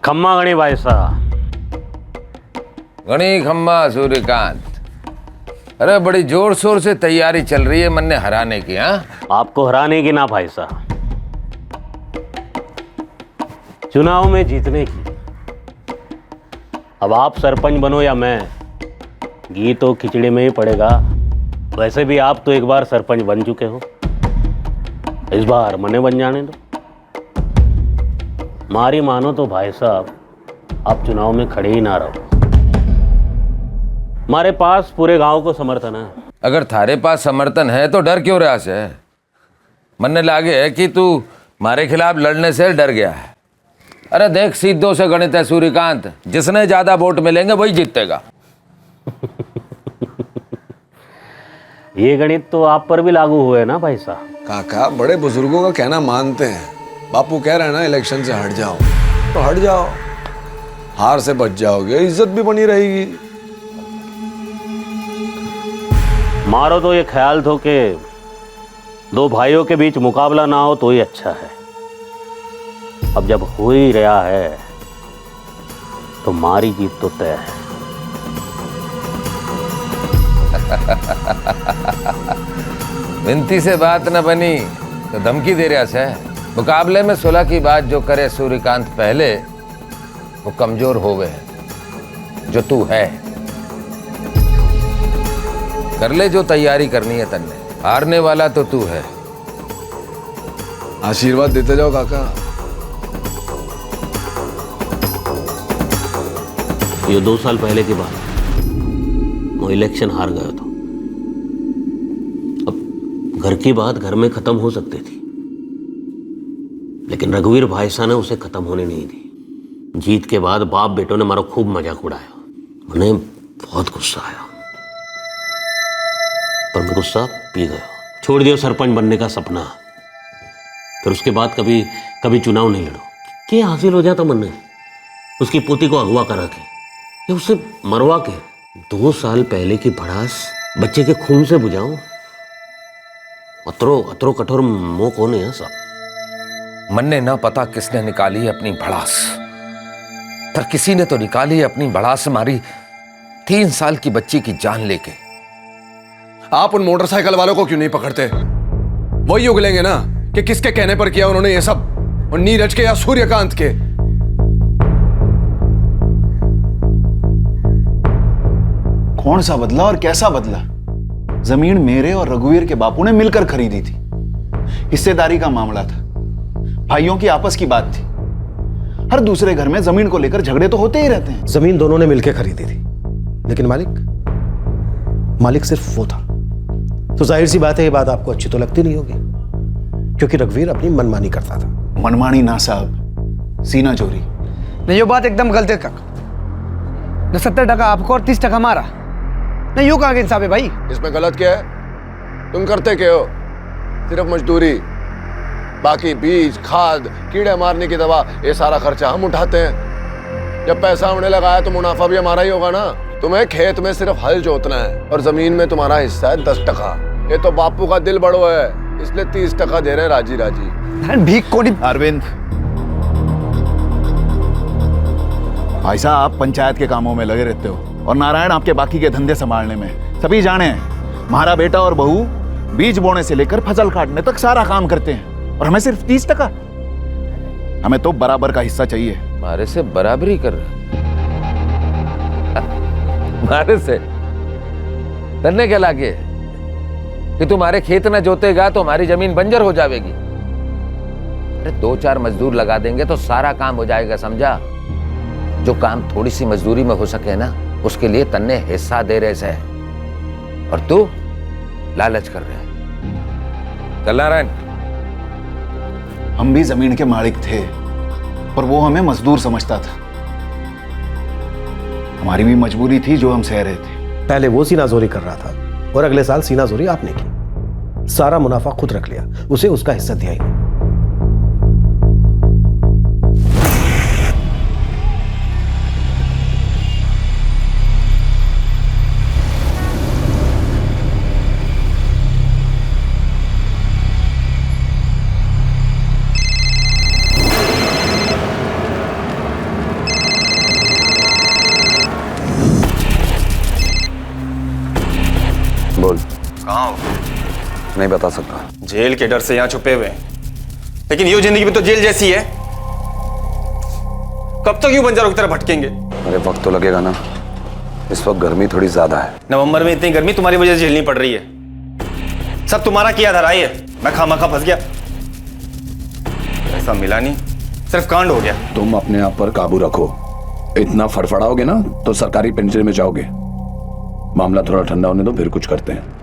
खम्मा गणी भाई साहब।
गणी खम्मा सूर्यकांत, अरे बड़ी जोर शोर से तैयारी चल रही है मन्ने हराने की। हाँ,
आपको हराने की ना भाई साहब, चुनाव में जीतने की। अब आप सरपंच बनो या मैं, घी तो खिचड़ी में ही पड़ेगा। वैसे भी आप तो एक बार सरपंच बन चुके हो, इस बार मने बन जाने दो। मारी मानो तो भाई साहब आप चुनाव में खड़े ही ना रहो। हमारे पास पूरे गांव को समर्थन है।
अगर थारे पास समर्थन है तो डर क्यों रहा से? मन्ने लागे है कि तू हमारे खिलाफ लड़ने से डर गया है। अरे देख, सीधों से गणित है सूर्यकांत, जिसने ज्यादा वोट मिलेंगे वही जीतेगा।
ये गणित तो आप पर भी लागू हुए ना भाई साहब।
काका बड़े बुजुर्गों का कहना मानते हैं। बापू कह रहे हैं ना इलेक्शन से हट जाओ तो हट जाओ, हार से बच जाओगे, इज्जत भी बनी रहेगी।
मारो तो ये ख्याल थो कि 2 भाइयों के बीच मुकाबला ना हो तो ही अच्छा है। अब जब हो ही रहा है तो मारी जीत तो तय है।
विनती से बात न बनी तो धमकी दे रहा से। मुकाबले में सुलह की बात जो करे सूर्यकांत पहले, वो कमजोर हो गए जो तू है। कर ले जो तैयारी करनी है तन्ने, हारने वाला तो तू है।
आशीर्वाद देते जाओ काका।
ये 2 साल पहले की बात, वो इलेक्शन हार गया था। अब घर की बात घर में खत्म हो सकती थी, लेकिन रघुवीर भाई साहब ने उसे खत्म होने नहीं दी। जीत के बाद बाप बेटों ने मारा खूब मजाक उड़ाया। उन्हें बहुत गुस्सा आया, पर मैं गुस्सा पी गया। छोड़ दिया सरपंच बनने का सपना। फिर उसके बाद कभी कभी चुनाव नहीं लड़ो। क्या हासिल हो जाता मन में? उसकी पोती को अगवा करा के या उसे मरवा के 2 साल पहले की भड़ास बच्चे के खून से बुझाऊं? अतरो कठोर मोह कौन है साहब?
मन्ने ना पता किसने निकाली है अपनी भड़ास, पर किसी ने तो निकाली अपनी भड़ास मारी 3 साल की बच्ची की जान लेके।
आप उन मोटरसाइकिल वालों को क्यों नहीं पकड़ते? वही उगलेंगे ना कि किसके कहने पर किया उन्होंने ये सब, और नीरज के या सूर्यकांत के।
कौन सा बदला और कैसा बदला? जमीन मेरे और रघुवीर के बापू ने मिलकर खरीदी थी। हिस्सेदारी का मामला था, भाइयों की आपस की बात थी। हर दूसरे घर में जमीन को लेकर झगड़े तो होते ही रहते हैं।
जमीन दोनों ने मिलकर खरीदी थी, लेकिन मालिक सिर्फ वो था। तो जाहिर सी बात है ये बात आपको अच्छी तो लगती नहीं होगी, क्योंकि रघुवीर अपनी मनमानी करता था।
मनमानी ना साहब, सीना चोरी।
नहीं, ये बात एकदम गलत है काका। न 70% आपको और 30% हमारा। नहीं, यूं कहाँ के इंसाफ है भाई?
इसमें गलत क्या है? तुम करते क्या हो? सिर्फ मजदूरी, बाकी बीज, खाद, कीड़े मारने की दवा, ये सारा खर्चा हम उठाते हैं। जब पैसा हमने लगाया तो मुनाफा भी हमारा ही होगा ना। तुम्हें खेत में सिर्फ हल जोतना है और जमीन में तुम्हारा हिस्सा है 10%। ये तो बापू का दिल बड़ो है, इसलिए 30% दे रहे हैं राजी राजी।
भीख कोनी।
अरविंद, भाई साहब आप पंचायत के कामों में लगे रहते हो और नारायण आपके बाकी के धंधे संभालने में। सभी जाने हैं, हमारा बेटा और बहू बीज बोने से लेकर फसल काटने तक सारा काम करते हैं और हमें सिर्फ 30%। हमें तो बराबर का हिस्सा चाहिए।
मारे से बराबरी कर रहे मारे से तन्ने क्या लागे कि तुम्हारे खेत न जोतेगा तो हमारी जमीन बंजर हो जाएगी। अरे 2-4 मजदूर लगा देंगे तो सारा काम हो जाएगा, समझा? जो काम थोड़ी सी मजदूरी में हो सके ना, उसके लिए तन्ने हिस्सा दे रहे से, और तू लालच कर रहे है। चल नारायण,
हम भी जमीन के मालिक थे, पर वो हमें मजदूर समझता था। हमारी भी मजबूरी थी जो हम सह रहे थे।
पहले वो सीनाजोरी कर रहा था और अगले साल सीनाजोरी आपने की। सारा मुनाफा खुद रख लिया, उसे उसका हिस्सा दिया ही नहीं।
बोल, कहाँ हो? नहीं बता सकता।
जेल के डर से यहाँ छुपे हुए हैं, लेकिन ये जिंदगी भी तो जेल जैसी है। कब तक यूं बंजारों की तरह भटकेंगे?
अरे वक्त तो लगेगा ना, इस वक्त गर्मी थोड़ी ज्यादा है।
नवंबर में इतनी गर्मी तुम्हारी वजह से झेलनी पड़ रही है। सब तुम्हारा किया धराई है, मैं खामखा फंस गया। ऐसा मिला नहीं, सिर्फ कांड हो गया।
तुम अपने आप पर काबू रखो, इतना फड़फड़ाओगे ना तो सरकारी पिंजरे में जाओगे। मामला थोड़ा ठंडा होने दो, फिर कुछ करते हैं।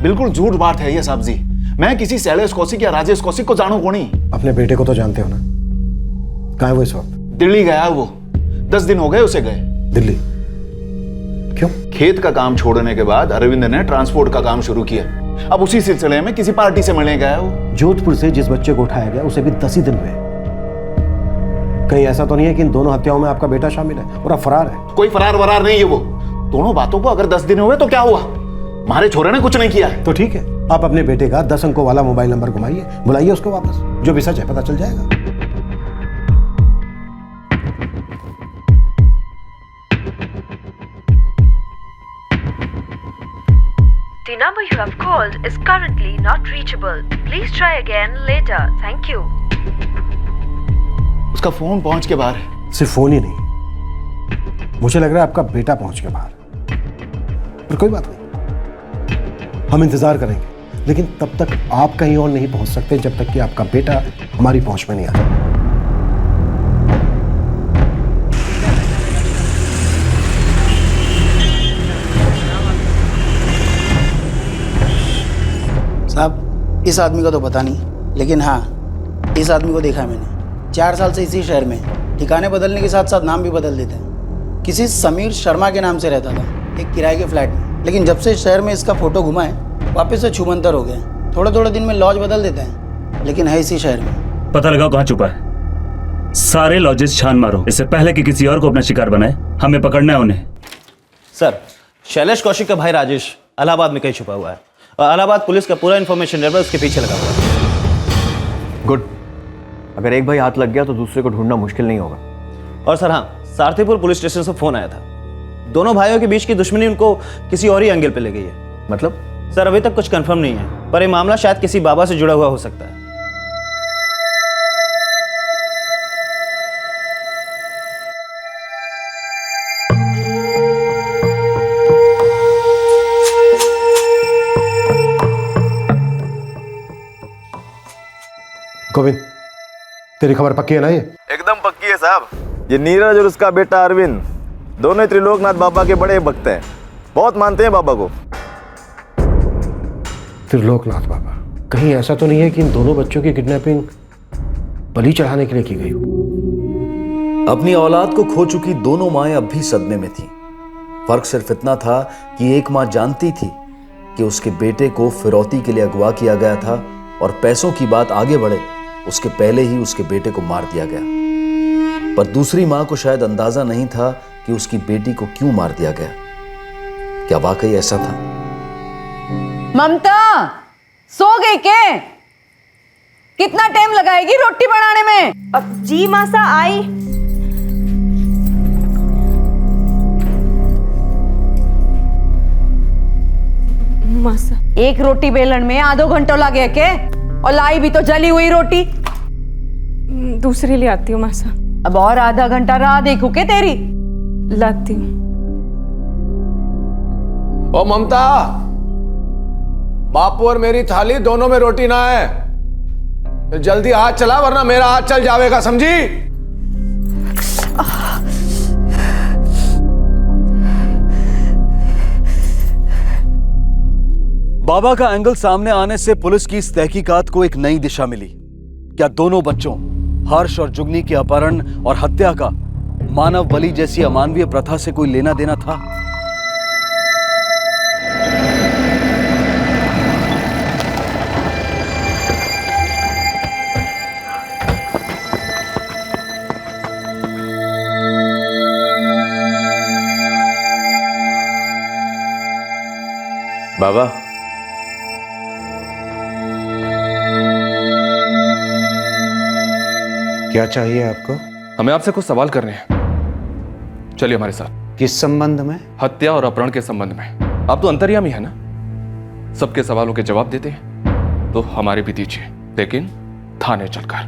बिल्कुल झूठ बात है ये साहब जी। मैं किसी शैलेश कौशिक या राजेश कौशिक को जानू कौन ही।
अपने बेटे को तो जानते हो ना? कहाँ है वो इस वक्त?
दिल्ली गया है वो, 10 दिन हो गए उसे गए।
दिल्ली क्यों?
खेत का काम छोड़ने के बाद अरविंद ने ट्रांसपोर्ट का काम शुरू किया। अब उसी सिलसिले में किसी पार्टी से मिलने गया है वो।
जोधपुर से जिस बच्चे को उठाया गया उसे भी 10 ही दिन हुए। कहीं ऐसा तो नहीं है कि इन दोनों हत्याओं में आपका बेटा शामिल है और अब फरार है?
कोई फरार वरार नहीं है वो। दोनों बातों को अगर 10 दिन हुए तो क्या हुआ? हमारे छोरे ने कुछ नहीं किया है।
तो ठीक है, आप अपने बेटे का 10 अंकों वाला मोबाइल नंबर घुमाइए, बुलाइए उसको वापस। जो भी सच है पता चल जाएगा।
The number you have called is currently not reachable. Please try again later. Thank you.
उसका फोन पहुंच के बाहर है।
सिर्फ फोन ही नहीं, मुझे लग रहा है आपका बेटा पहुंच के बाहर। पर कोई बात नहीं, हम इंतजार करेंगे, लेकिन तब तक आप कहीं और नहीं पहुंच सकते जब तक कि आपका बेटा हमारी पहुंच में नहीं आता।
साहब, इस आदमी का तो पता नहीं, लेकिन हाँ, इस आदमी को देखा है मैंने। 4 साल से इसी शहर में, ठिकाने बदलने के साथ साथ नाम भी बदल देते हैं। किसी समीर शर्मा के नाम से रहता था, एक किराए के फ्लैट में, लेकिन जब से शहर में इसका फोटो घुमा है वापस से छूमंतर हो गए। थोड़े थोड़े दिन में लॉज बदल देते हैं, लेकिन है इसी शहर में।
पता लगाओ कहाँ छुपा है। सारे लॉजेस छान मारो, इससे पहले कि किसी और को अपना शिकार बनाए। हमें पकड़ना है उन्हें।
सर, शैलेश कौशिक का भाई राजेश इलाहाबाद में कहीं छुपा हुआ है और इलाहाबाद पुलिस का पूरा इन्फॉर्मेशन नेटवर्क उसके पीछे लगा हुआ है।
गुड। अगर एक भाई हाथ लग गया तो दूसरे को ढूंढना मुश्किल नहीं होगा।
और सर हाँ, सारथीपुर पुलिस स्टेशन से फोन आया था। दोनों भाइयों के बीच की दुश्मनी उनको किसी और ही एंगल पे ले गई है।
मतलब?
सर अभी तक कुछ कंफर्म नहीं है, पर यह मामला शायद किसी बाबा से जुड़ा हुआ हो सकता है।
गोविंद, तेरी खबर पक्की है ना? ये
एकदम पक्की है साहब। ये नीरज और उसका बेटा अरविंद दोनों त्रिलोकनाथ बाबा के बड़े भक्त हैं, बहुत मानते हैं बाबा को।
त्रिलोकनाथ बाबा, कहीं ऐसा तो नहीं है कि इन दोनों बच्चों की किडनैपिंग बलि चढ़ाने के लिए की गई हो?
अपनी औलाद को खो चुकी दोनों माएं अब भी सदमे में थीं। फर्क सिर्फ इतना था कि एक मां जानती थी कि उसके बेटे को फिरौती के लिए अगवा किया गया था और पैसों की बात आगे बढ़े उसके पहले ही उसके बेटे को मार दिया गया। पर दूसरी मां को शायद अंदाजा नहीं था कि उसकी बेटी को क्यों मार दिया गया। क्या वाकई ऐसा था?
ममता सो गई क्या? कितना टाइम लगाएगी रोटी बनाने में?
अब जी मासा आई।
मासा एक रोटी बेलन में आधो घंटा लगे के? और लाई भी तो जली हुई रोटी।
दूसरी ले आती हूँ मासा।
अब और आधा घंटा राह देखू के तेरी?
लाती हूँ।
ओ ममता, बापू और मेरी थाली दोनों में रोटी ना है। तो जल्दी हाथ चला वरना मेरा हाथ चल जाएगा, समझी?
बाबा का एंगल सामने आने से पुलिस की इस तहकीकात को एक नई दिशा मिली। क्या दोनों बच्चों हर्ष और जुगनी के अपहरण और हत्या का मानव बलि जैसी अमानवीय प्रथा से कोई लेना देना था?
बाबा,
क्या चाहिए आपको?
हमें आपसे कुछ सवाल करने हैं। चलिए हमारे साथ।
किस संबंध में?
हत्या और अपहरण के संबंध में। आप तो अंतर्यामी है ना, सबके सवालों के जवाब देते हैं, तो हमारे भी दीजिए, लेकिन थाने चलकर।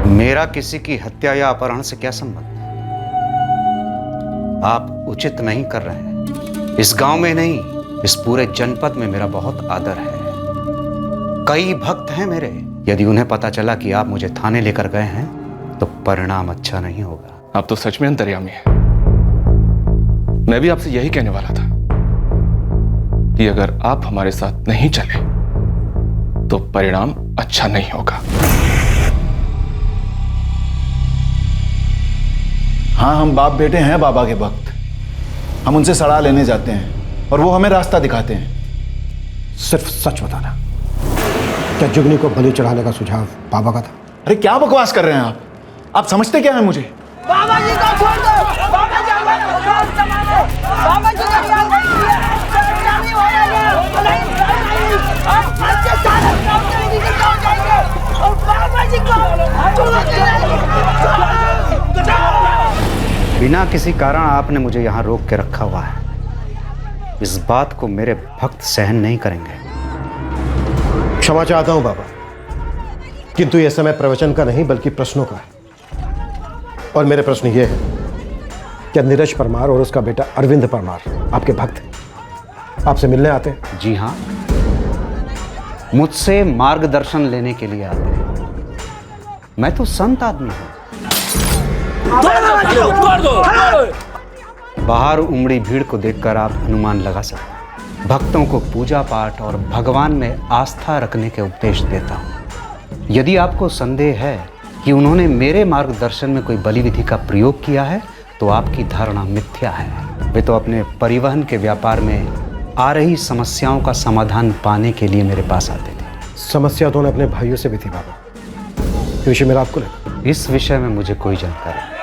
मेरा किसी की हत्या या अपहरण से क्या संबंध? आप उचित नहीं कर रहे हैं। इस गांव में नहीं, इस पूरे जनपद में मेरा बहुत आदर है। कई भक्त हैं मेरे। यदि उन्हें पता चला कि आप मुझे थाने लेकर गए हैं तो परिणाम अच्छा नहीं होगा।
आप तो सच में अंतर्यामी हैं। मैं भी आपसे यही कहने वाला था कि अगर आप हमारे साथ नहीं चले तो परिणाम अच्छा नहीं होगा।
हाँ, हम बाप बेटे हैं बाबा के भक्त। हम उनसे सलाह लेने जाते हैं और वो हमें रास्ता दिखाते हैं।
सिर्फ सच बताना, क्या जुगनी को बलि चढ़ाने का सुझाव बाबा का था?
अरे क्या बकवास कर रहे हैं आप? आप समझते क्या है मुझे?
बाबा जी को छोड़ दो। बाबा जी बाबा जी का ख्याल रखिए। नहीं हो रहा है। नहीं। अच्छे सारे काम करेंगे कि क्या हो जाएंगे? और बाबा जी को
बिना किसी कारण आपने मुझे यहाँ रोक के रखा हुआ है। इस बात को मेरे भक्त सहन नहीं करेंगे।
क्षमा चाहता हूं बाबा, किंतु यह समय प्रवचन का नहीं बल्कि प्रश्नों का है। और मेरे प्रश्न ये है, क्या नीरज परमार और उसका बेटा अरविंद परमार आपके भक्त हैं? आपसे मिलने आते हैं?
जी हाँ, मुझसे मार्गदर्शन लेने के लिए आते हैं। मैं तो संत आदमी हूं। बाहर उमड़ी भीड़ को देखकर आप अनुमान लगा सकते हैं। भक्तों को पूजा पाठ और भगवान में आस्था रखने के उपदेश देता हूं। यदि आपको संदेह है कि उन्होंने मेरे मार्गदर्शन में कोई बलि विधि का प्रयोग किया है तो आपकी धारणा मिथ्या है। वे तो अपने परिवहन के व्यापार में आ रही समस्याओं का समाधान पाने के लिए मेरे पास आते थे।
समस्या तो उन्हें अपने भाइयों से भी थी बाबा। इस विषय में आपको लगा?
इस विषय में मुझे कोई जानकारी नहीं।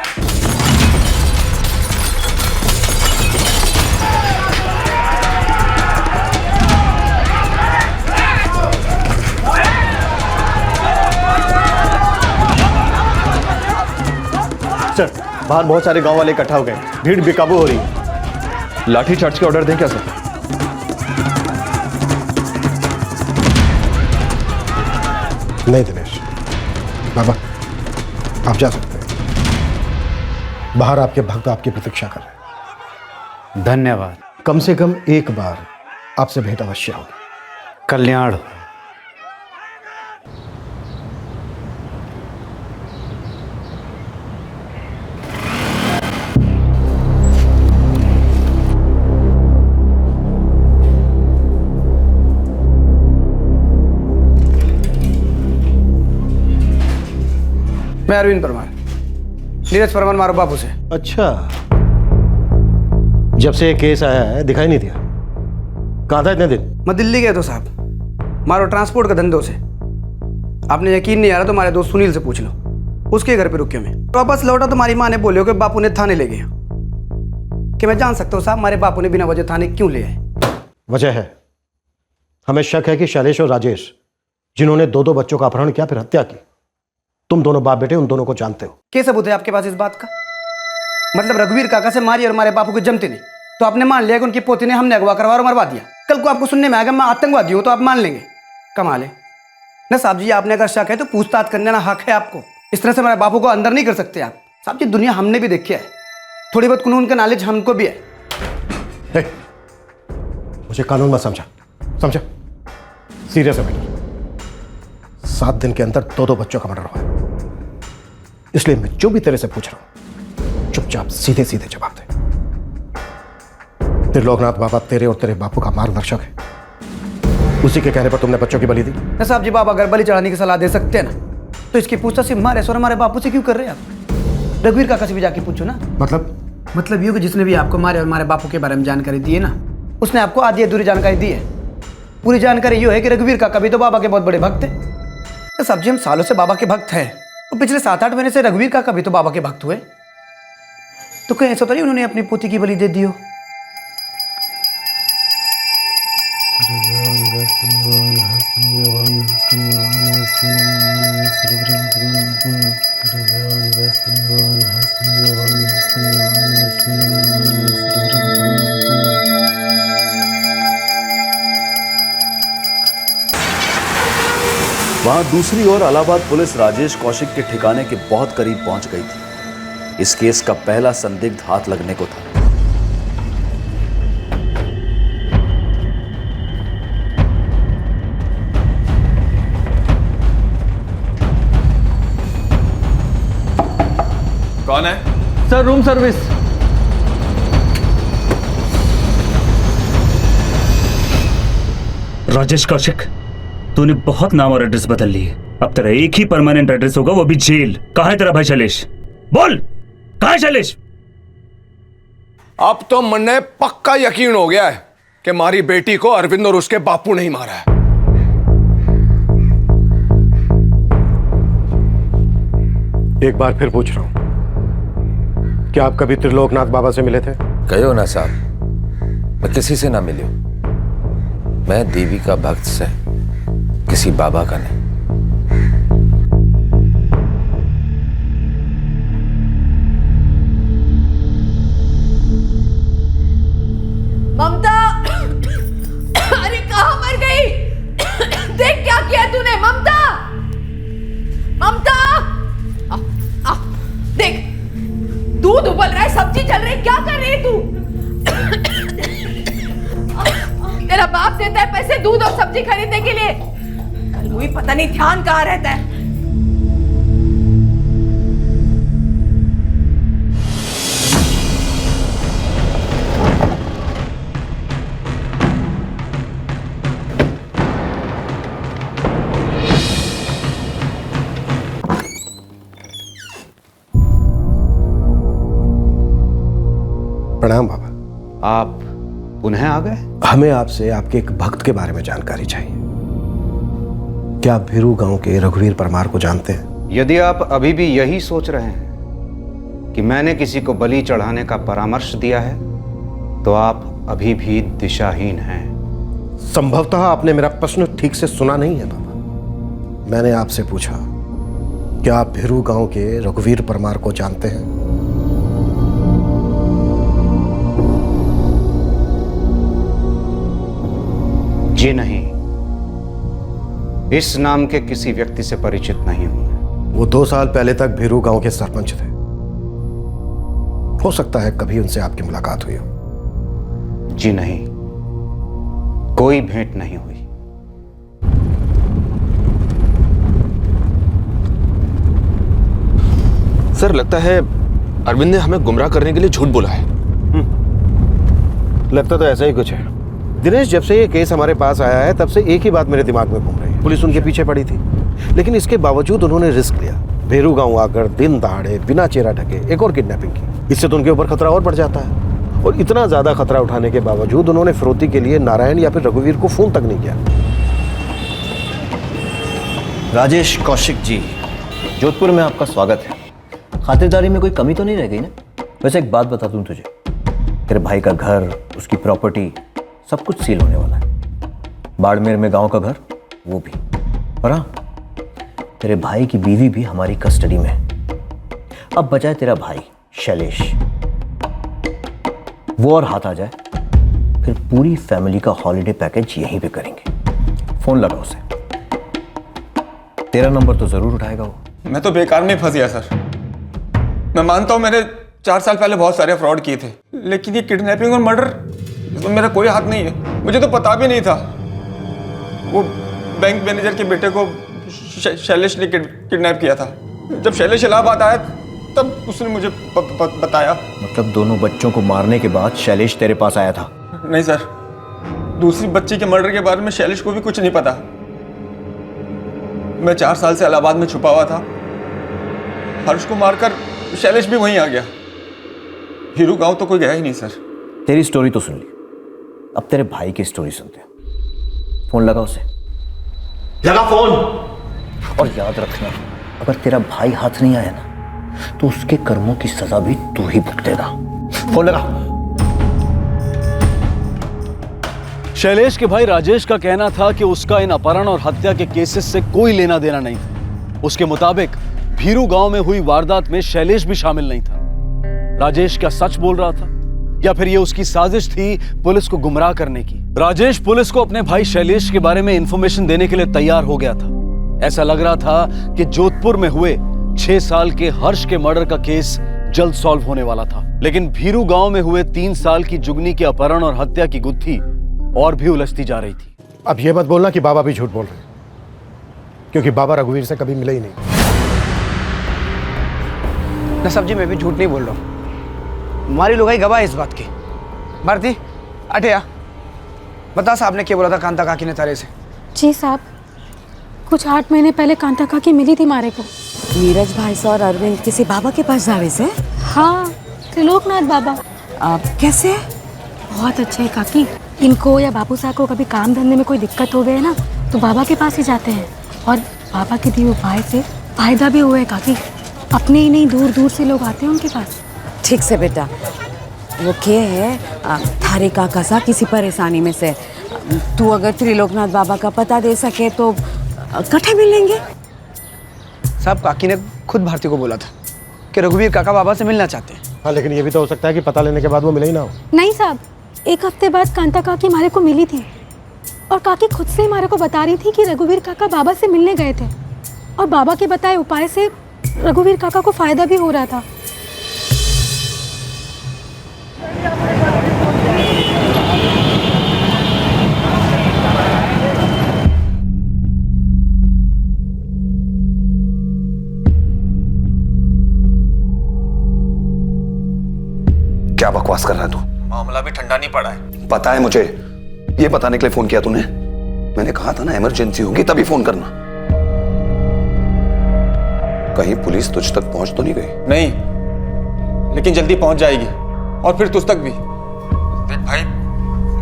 सर, बाहर बहुत सारे गांव वाले इकट्ठा हो गए, भीड़ बेकाबू हो रही।
लाठी चार्ज के ऑर्डर दें क्या सर?
नहीं दिनेश, बाबा आप जा सकते हैं। बाहर आपके भक्त आपकी प्रतीक्षा कर रहे हैं।
धन्यवाद।
कम से कम एक बार आपसे भेंट अवश्य होगी।
कल्याण हो।
मैं अरविंद परमार, नीरज परमार मारो बापू से।
अच्छा, जब से ये केस आया है दिखाई नहीं दिया। कहाँ था इतने दिन?
मैं दिल्ली गया तो साहब, मारो ट्रांसपोर्ट का धंधों से। आपने यकीन नहीं आ रहा तो हमारे दोस्त सुनील से पूछ लो, उसके घर पे रुके मैं वापस लौटा तो हमारी माँ ने बोले कि बापू ने थाने ले गया। कि मैं जान सकता हूँ साहब हमारे बापू ने बिना वजह थाने क्यों ले आए?
वजह है, हमें शक है कि शैलेश और राजेश जिन्होंने 2 बच्चों का अपहरण किया फिर हत्या की, तुम दोनों बाप बेटे उन दोनों को जानते हो।
क्या सबूत है आपके पास इस बात का? मतलब रघुवीर काका से मारी और हमारे बापू को जमते नहीं तो आपने मान लिया कि उनकी पोती ने हमने अगवा करवा और मरवा दिया। कल को आपको सुनने में आएगा मैं आतंकवादी हूं तो आप मान लेंगे। कमाल है ना साहब जी, आपने अगर शक है तो पूछताछ करने ना हक है आपको। इस तरह से हमारे बापू को अंदर नहीं कर सकते आप। साहब जी दुनिया हमने भी देखी है, थोड़ी बहुत कानून का नॉलेज हमको भी है।
मुझे कानून मत समझा सीरियस है मैटर। 7 दिन के अंदर 2 बच्चों का मर्डर हुआ है, इसलिए मैं जो भी तेरे से पूछ रहा हूं चुपचाप सीधे सीधे जवाब दे। त्रिलोकनाथ बाबा तेरे और तेरे बापू का मार्गदर्शक है, उसी के कहने पर तुमने बच्चों की बलि दी।
साहब जी बाबा अगर बलि चढ़ाने की सलाह दे सकते हैं ना तो इसकी पूछताछ सिर्फ हमारे और हमारे बापू से क्यों कर रहे हैं आप? रघुवीर काका से भी जाके पूछो ना। मतलब यूं कि जिसने भी आपको हमारे और हमारे बापू के बारे में जानकारी दी है ना उसने आपको आधी अधूरी जानकारी दी है। पूरी जानकारी ये है कि रघुवीर काका भी तो बाबा के बहुत बड़े भक्त हैं। साहब जी हम सालों से बाबा के भक्त हैं और पिछले 7-8 महीने से रघुवीर काका भी तो बाबा के भक्त हुए, तो कहीं ऐसा तो नहीं उन्होंने अपनी पोती की बलि दे दी हो?
वहां दूसरी ओर इलाहाबाद पुलिस राजेश कौशिक के ठिकाने के बहुत करीब पहुंच गई थी। इस केस का पहला संदिग्ध हाथ लगने को था।
कौन है?
Sir room service.
Rajesh Kaushik, तूने बहुत नाम और एड्रेस बदल लिए। अब तेरा एक ही परमानेंट एड्रेस होगा, वो भी जेल। कहां है तेरा भाई शैलेश? बोल, कहां है शैलेश?
अब तो मन ने पक्का यकीन हो गया है कि हमारी बेटी को अरविंद और उसके बापू नहीं मारा है।
एक बार फिर पूछ रहा हूं, क्या आप कभी त्रिलोकनाथ बाबा से मिले थे?
कहो ना साहब, मैं किसी से ना मिलियो। मैं देवी का भक्त से, किसी बाबा का नहीं।
ममता, अरे कहां मर गई? देख क्या किया तूने ममता। ममता देख, दूध उबल रहा है, सब्जी चल रही, क्या कर रही है तू? तेरा बाप देता है पैसे दूध और सब्जी खरीदने के लिए, कल हुई पता नहीं ध्यान कहां रहता है।
प्रणाम बाबा।
आप पुनः आ गए?
हमें आपसे आपके एक भक्त के बारे में जानकारी चाहिए। क्या आप भिरू गांव के रघुवीर परमार को जानते हैं?
यदि आप अभी भी यही सोच रहे हैं कि मैंने किसी को बलि चढ़ाने का परामर्श दिया है तो आप अभी भी दिशाहीन हैं।
संभवतः आपने मेरा प्रश्न ठीक से सुना नहीं है बाबा। मैंने आपसे पूछा, क्या आप भिरू गांव के रघुवीर परमार को जानते हैं?
जी नहीं, इस नाम के किसी व्यक्ति से परिचित नहीं हूं।
वो 2 साल पहले तक भिरू गांव के सरपंच थे। हो सकता है कभी उनसे आपकी मुलाकात हुई हो।
जी नहीं, कोई भेंट नहीं हुई।
सर लगता है अरविंद ने हमें गुमराह करने के लिए झूठ बोला है।
लगता तो ऐसा ही कुछ है। दिनेश, जब से ये केस हमारे पास आया है तब से एक ही बात मेरे दिमाग में घूम रही है। पुलिस उनके पीछे पड़ी थी, लेकिन इसके बावजूद उन्होंने रिस्क लिया। भेरू गांव आकर दिन दहाड़े बिना चेहरा ढके एक और किडनैपिंग की। इससे तो उनके ऊपर खतरा और बढ़ जाता है। और इतना ज्यादा खतरा उठाने के बावजूद उन्होंने फिरौती के लिए नारायण या फिर रघुवीर को फोन तक नहीं किया।
राजेश कौशिक जी, जोधपुर में आपका स्वागत है। खातिरदारी में कोई कमी तो नहीं रह गई ना? वैसे एक बात बता दूं तुझे, तेरे भाई का घर, उसकी प्रॉपर्टी, सब कुछ सील होने वाला है। बाड़मेर में गांव का घर, वो भी। और हाँ, तेरे भाई की बीवी भी हमारी कस्टडी में है। अब बचा है तेरा भाई शैलेश, वो और हाथ आ जाए, फिर पूरी फैमिली का हॉलिडे पैकेज यहीं पे करेंगे। फोन लगा उसे, तेरा नंबर तो जरूर उठाएगा वो।
मैं तो बेकार में फंस गया सर। मैं मानता हूं मैंने 4 साल पहले बहुत सारे फ्रॉड किए थे, लेकिन ये किडनैपिंग और मर्डर, इसमें मेरा कोई हाथ नहीं है। मुझे तो पता भी नहीं था वो बैंक मैनेजर के बेटे को शैलेश ने किडनैप किया था। जब शैलेश इलाहाबाद आया तब उसने मुझे बताया।
मतलब दोनों बच्चों को मारने के बाद शैलेश तेरे पास आया था?
नहीं सर, दूसरी बच्ची के मर्डर के बारे में शैलेश को भी कुछ नहीं पता। मैं 4 साल से इलाहाबाद में छुपा हुआ था। हर्ष को मारकर शैलेश भी वहीं आ गया। हीरू गांव तो कोई गया ही नहीं सर।
तेरी स्टोरी तो सुन ली, अब तेरे भाई की स्टोरी सुनते हैं। फोन लगा उसे, लगा फोन। और याद रखना, अगर तेरा भाई हाथ नहीं आया ना, तो उसके कर्मों की सजा भी तू ही भुगतेगा। फोन लगा।
शैलेश के भाई राजेश का कहना था कि उसका इन अपहरण और हत्या के केसेस से कोई लेना देना नहीं था। उसके मुताबिक भीरू गांव में हुई वारदात में शैलेश भी शामिल नहीं था। राजेश क्या सच बोल रहा था या फिर यह उसकी साजिश थी पुलिस को गुमराह करने की? राजेश पुलिस को अपने भाई शैलेश के बारे में इंफॉर्मेशन देने के लिए तैयार हो गया था। ऐसा लग रहा था कि जोधपुर में हुए 6 साल के हर्ष के मर्डर का केस जल्द सॉल्व होने वाला था, लेकिन भीरू गांव में हुए 3 साल की जुगनी के अपहरण और हत्या की गुत्थी और भी उलझती जा रही थी।
अब यह मत बोलना कि बाबा भी झूठ बोल रहे हैं, क्योंकि बाबा रघुवीर से कभी मिले ही नहीं।
नसब जी, मैं भी झूठ नहीं बोल रहा हूँ। हमारी लुगाई गवाह है इस बात की। भारती, अटे आ, बता साहब ने क्या बोला था कांता काकी ने तारे से?
जी साहब, कुछ 8 महीने पहले कांता काकी मिली थी मारे को।
नीरज भाई से और अरविंद किसी बाबा के पास जावे से?
हाँ, त्रिलोकनाथ बाबा।
कैसे?
बहुत अच्छे है काकी। इनको या बाबू साहब को कभी काम धंधे में कोई दिक्कत हो गए ना, तो बाबा के पास ही जाते हैं। और बाबा के दिए उपाय से फायदा भी हुआ है काकी। अपने ही नहीं, दूर दूर से लोग आते हैं उनके पास।
ठीक से बेटा, वो क्या है, थारे काका सा किसी परेशानी में से तू अगर त्रिलोकनाथ बाबा का पता दे सके तो कठे मिलेंगे।
साहब, काकी ने खुद भारती को बोला था कि रघुवीर काका बाबा से मिलना चाहते हैं।
हाँ, लेकिन ये भी तो हो सकता है कि पता लेने के बाद वो मिले ही ना हो।
नहीं साहब, 1 हफ्ते बाद कांता काकी मारे को मिली थी और काकी खुद से मारे को बता रही थी कि रघुवीर काका बाबा से मिलने गए थे और बाबा के बताए उपाय से रघुवीर काका को फायदा भी हो रहा था।
क्या बकवास कर रहा है तू?
मामला भी ठंडा नहीं पड़ा है।
पता है मुझे, ये बताने के लिए फोन किया तूने? मैंने कहा था ना इमरजेंसी होगी तभी फोन करना। कहीं पुलिस तुझ तक पहुंच तो नहीं गई?
नहीं, लेकिन जल्दी पहुंच जाएगी और फिर तुझ तक भी। देख भाई,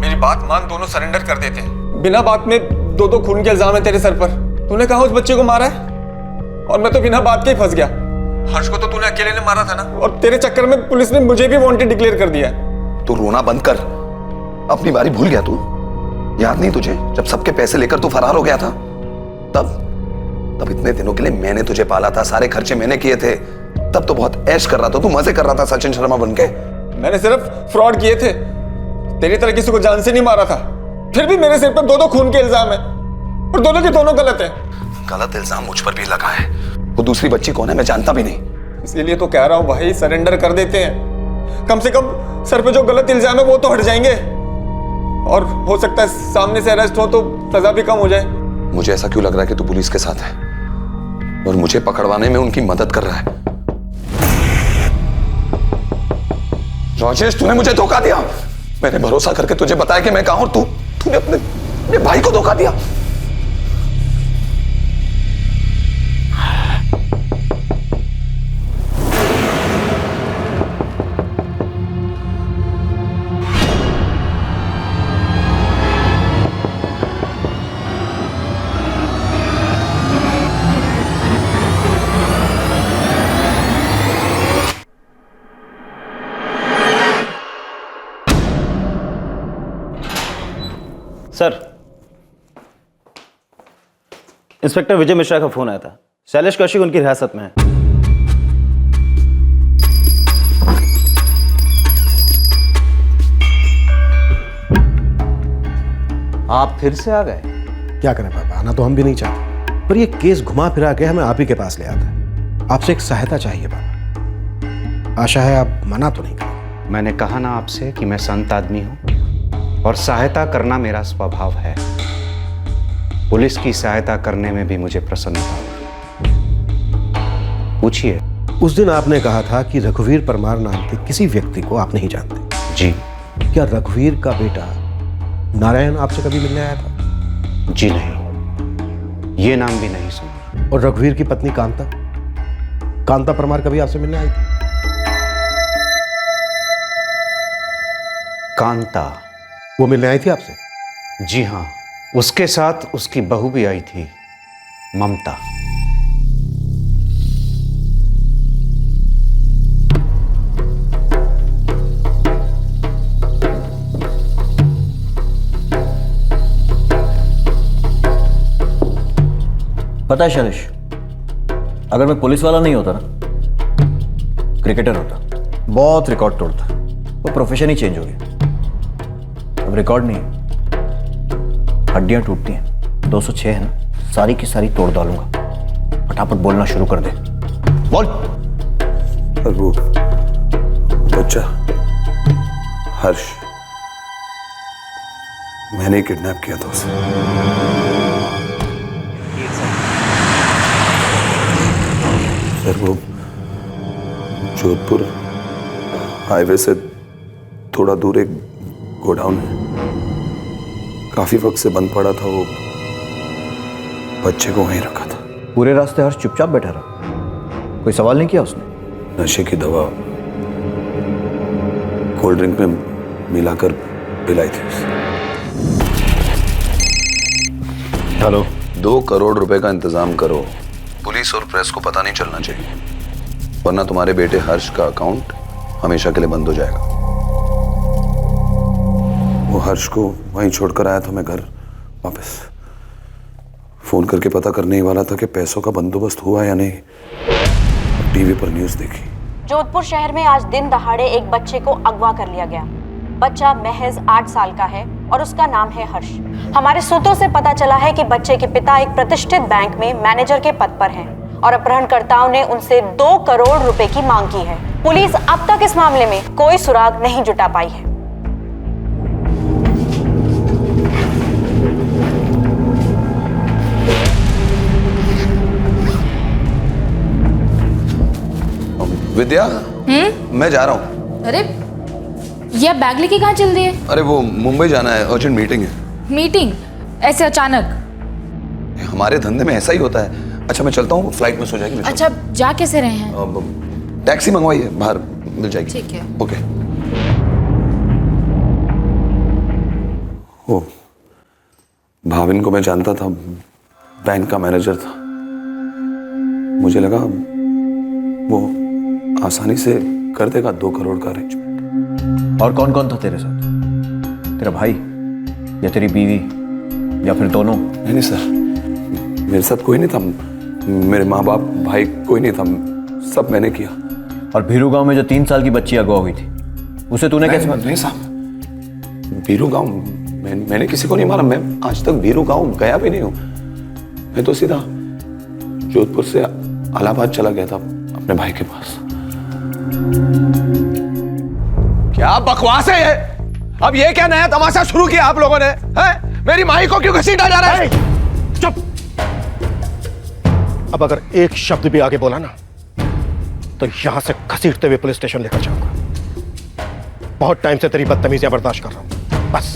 मेरी बात मान, दोनों सरेंडर कर देते हैं। बिना बात में 2 खून के इल्जाम है तेरे सर पर। तूने कहा उस बच्चे को मारा है और मैं तो बिना बात के ही फंस गया। हर्ष को तो तूने अकेले ने मारा था ना, और तेरे चक्कर में पुलिस ने मुझे भी वांटेड डिक्लेयर कर दिया है।
तू रोना बंद कर, अपनी बारी भूल गया तू? याद नहीं तुझे जब सबके पैसे लेकर तू फरार हो गया था? तब इतने दिनों के लिए मैंने तुझे पाला था, सारे खर्चे मैंने किए थे। तब तो बहुत ऐश कर रहा था, तू मजे कर रहा था सचिन शर्मा बनके।
मैंने सिर्फ फ्रॉड किए थे, तेरी तरह किसी को जान से नहीं मारा था। फिर भी मेरे सिर पर 2 खून के इल्जाम है और दोनों के दोनों गलत है।
गलत इल्जाम मुझ पर भी लगा है। वो दूसरी बच्ची कौन है मैं जानता भी नहीं।
इसीलिए तो कह रहा हूं भाई, सरेंडर कर देते हैं। कम से कम सर पे जो गलत इल्जाम है वो तो हट जाएंगे और हो सकता है सामने से अरेस्ट हो तो सजा भी कम हो जाए।
मुझे ऐसा क्यों लग रहा है कि तू पुलिस के साथ है और मुझे पकड़वाने में उनकी मदद कर रहा है? राजेश, तूने मुझे धोखा दिया। मैंने भरोसा करके तुझे बताया कि मैं कहां, और तूने अपने भाई को धोखा दिया।
सर, इंस्पेक्टर विजय मिश्रा का फोन आया था। शैलेश कौशिक उनकी हिरासत में है।
आप फिर से आ गए?
क्या करें पापा, आना तो हम भी नहीं चाहते, पर ये केस घुमा फिरा के हमें आप ही के पास ले आता है। आपसे एक सहायता चाहिए पापा, आशा है आप मना तो नहीं करेंगे।
मैंने कहा ना आपसे कि मैं संत आदमी हूं और सहायता करना मेरा स्वभाव है। पुलिस की सहायता करने में भी मुझे प्रसन्नता होती। पूछिए।
उस दिन आपने कहा था कि रघुवीर परमार नाम के किसी व्यक्ति को आप नहीं जानते।
जी।
क्या रघुवीर का बेटा नारायण आपसे कभी मिलने आया था?
जी नहीं, ये नाम भी नहीं सुना।
और रघुवीर की पत्नी कांता, कांता परमार कभी आपसे मिलने आई थी?
कांता?
वो मिलने आई थी आपसे?
जी हाँ, उसके साथ उसकी बहू भी आई थी, ममता।
पता है शैलेश, अगर मैं पुलिस वाला नहीं होता ना, क्रिकेटर होता। बहुत रिकॉर्ड तोड़ता। वो प्रोफेशन ही चेंज हो गया। अब रिकॉर्ड नहीं है, हड्डियां टूटती हैं। 206 है ना, सारी की सारी तोड़ डालूंगा। फटाफट बोलना शुरू कर दे, बोल।
वो बच्चा हर्ष, मैंने किडनैप किया था उसे। सर, वो जोधपुर हाईवे से थोड़ा दूर एक गोडाउन है, काफी वक्त से बंद पड़ा था। वो बच्चे को वहीं रखा था।
पूरे रास्ते हर्ष चुपचाप बैठा रहा, कोई सवाल नहीं किया उसने?
नशे की दवा कोल्ड ड्रिंक में मिलाकर पिलाई थी उसे।
हेलो।
2 करोड़ रुपए का इंतजाम करो। पुलिस और प्रेस को पता नहीं चलना चाहिए, वरना तुम्हारे बेटे हर्ष का अकाउंट हमेशा के लिए बंद हो जाएगा। वो हर्ष को वहीं छोड़कर आया था मैं घर वापस। फोन करके पता करने ही वाला था कि पैसों का बंदोबस्त हुआ या नहीं। टीवी पर न्यूज़ देखी।
जोधपुर शहर में आज दिन दहाड़े एक बच्चे को अगवा कर लिया गया। बच्चा महज 8 साल का है और उसका नाम है हर्ष। हमारे सूत्रों से पता चला है कि बच्चे के पिता एक प्रतिष्ठित बैंक में मैनेजर के पद पर हैं और अपहरणकर्ताओं ने उनसे 2 करोड़ रुपए की मांग की है। पुलिस अब तक इस मामले में कोई सुराग नहीं जुटा पाई है।
विद्या, मैं जा रहा हूँ।
अरे, ये आप बैग लेके कहाँ चल दिए?
अरे वो मुंबई जाना है, अर्जेंट मीटिंग है।
मीटिंग? ऐसे अचानक?
हमारे धंधे में ऐसा ही होता है। अच्छा मैं चलता हूँ, फ्लाइट में सो जाएगी।
अच्छा, जा कैसे रहे हैं?
टैक्सी मंगवाई है, बाहर मिल जाएगी।
ठीक है।
ओके। ओ, भाविन को मैं जानता था, बैंक का मैनेजर था। मुझे लगा वो आसानी से कर देगा 2 करोड़ का अरेंजमेंट।
और कौन कौन था तेरे साथ? तेरा भाई या तेरी बीवी या फिर दोनों?
नहीं सर, मेरे साथ कोई नहीं था। मेरे माँ बाप, भाई कोई नहीं था। सब मैंने किया।
और भीरू गांव में जो 3 साल की बच्ची अगवा हुई थी, उसे तूने कैसे?
नहीं साहब, भीरू गांव मैंने किसी को नहीं मारा। मैं आज तक भीरू गांव गया भी नहीं हूँ। मैं तो सीधा जोधपुर से इलाहाबाद चला गया था अपने भाई के पास।
क्या बकवास है ये? अब ये क्या नया तमाशा शुरू किया आप लोगों ने? हैं? मेरी माई को क्यों घसीटा जा रहा है?
चुप। अब अगर एक शब्द भी आगे बोला ना, तो यहां से घसीटते हुए पुलिस स्टेशन लेकर जाऊंगा। बहुत टाइम से तेरी बदतमीजियां बर्दाश्त कर रहा हूं, बस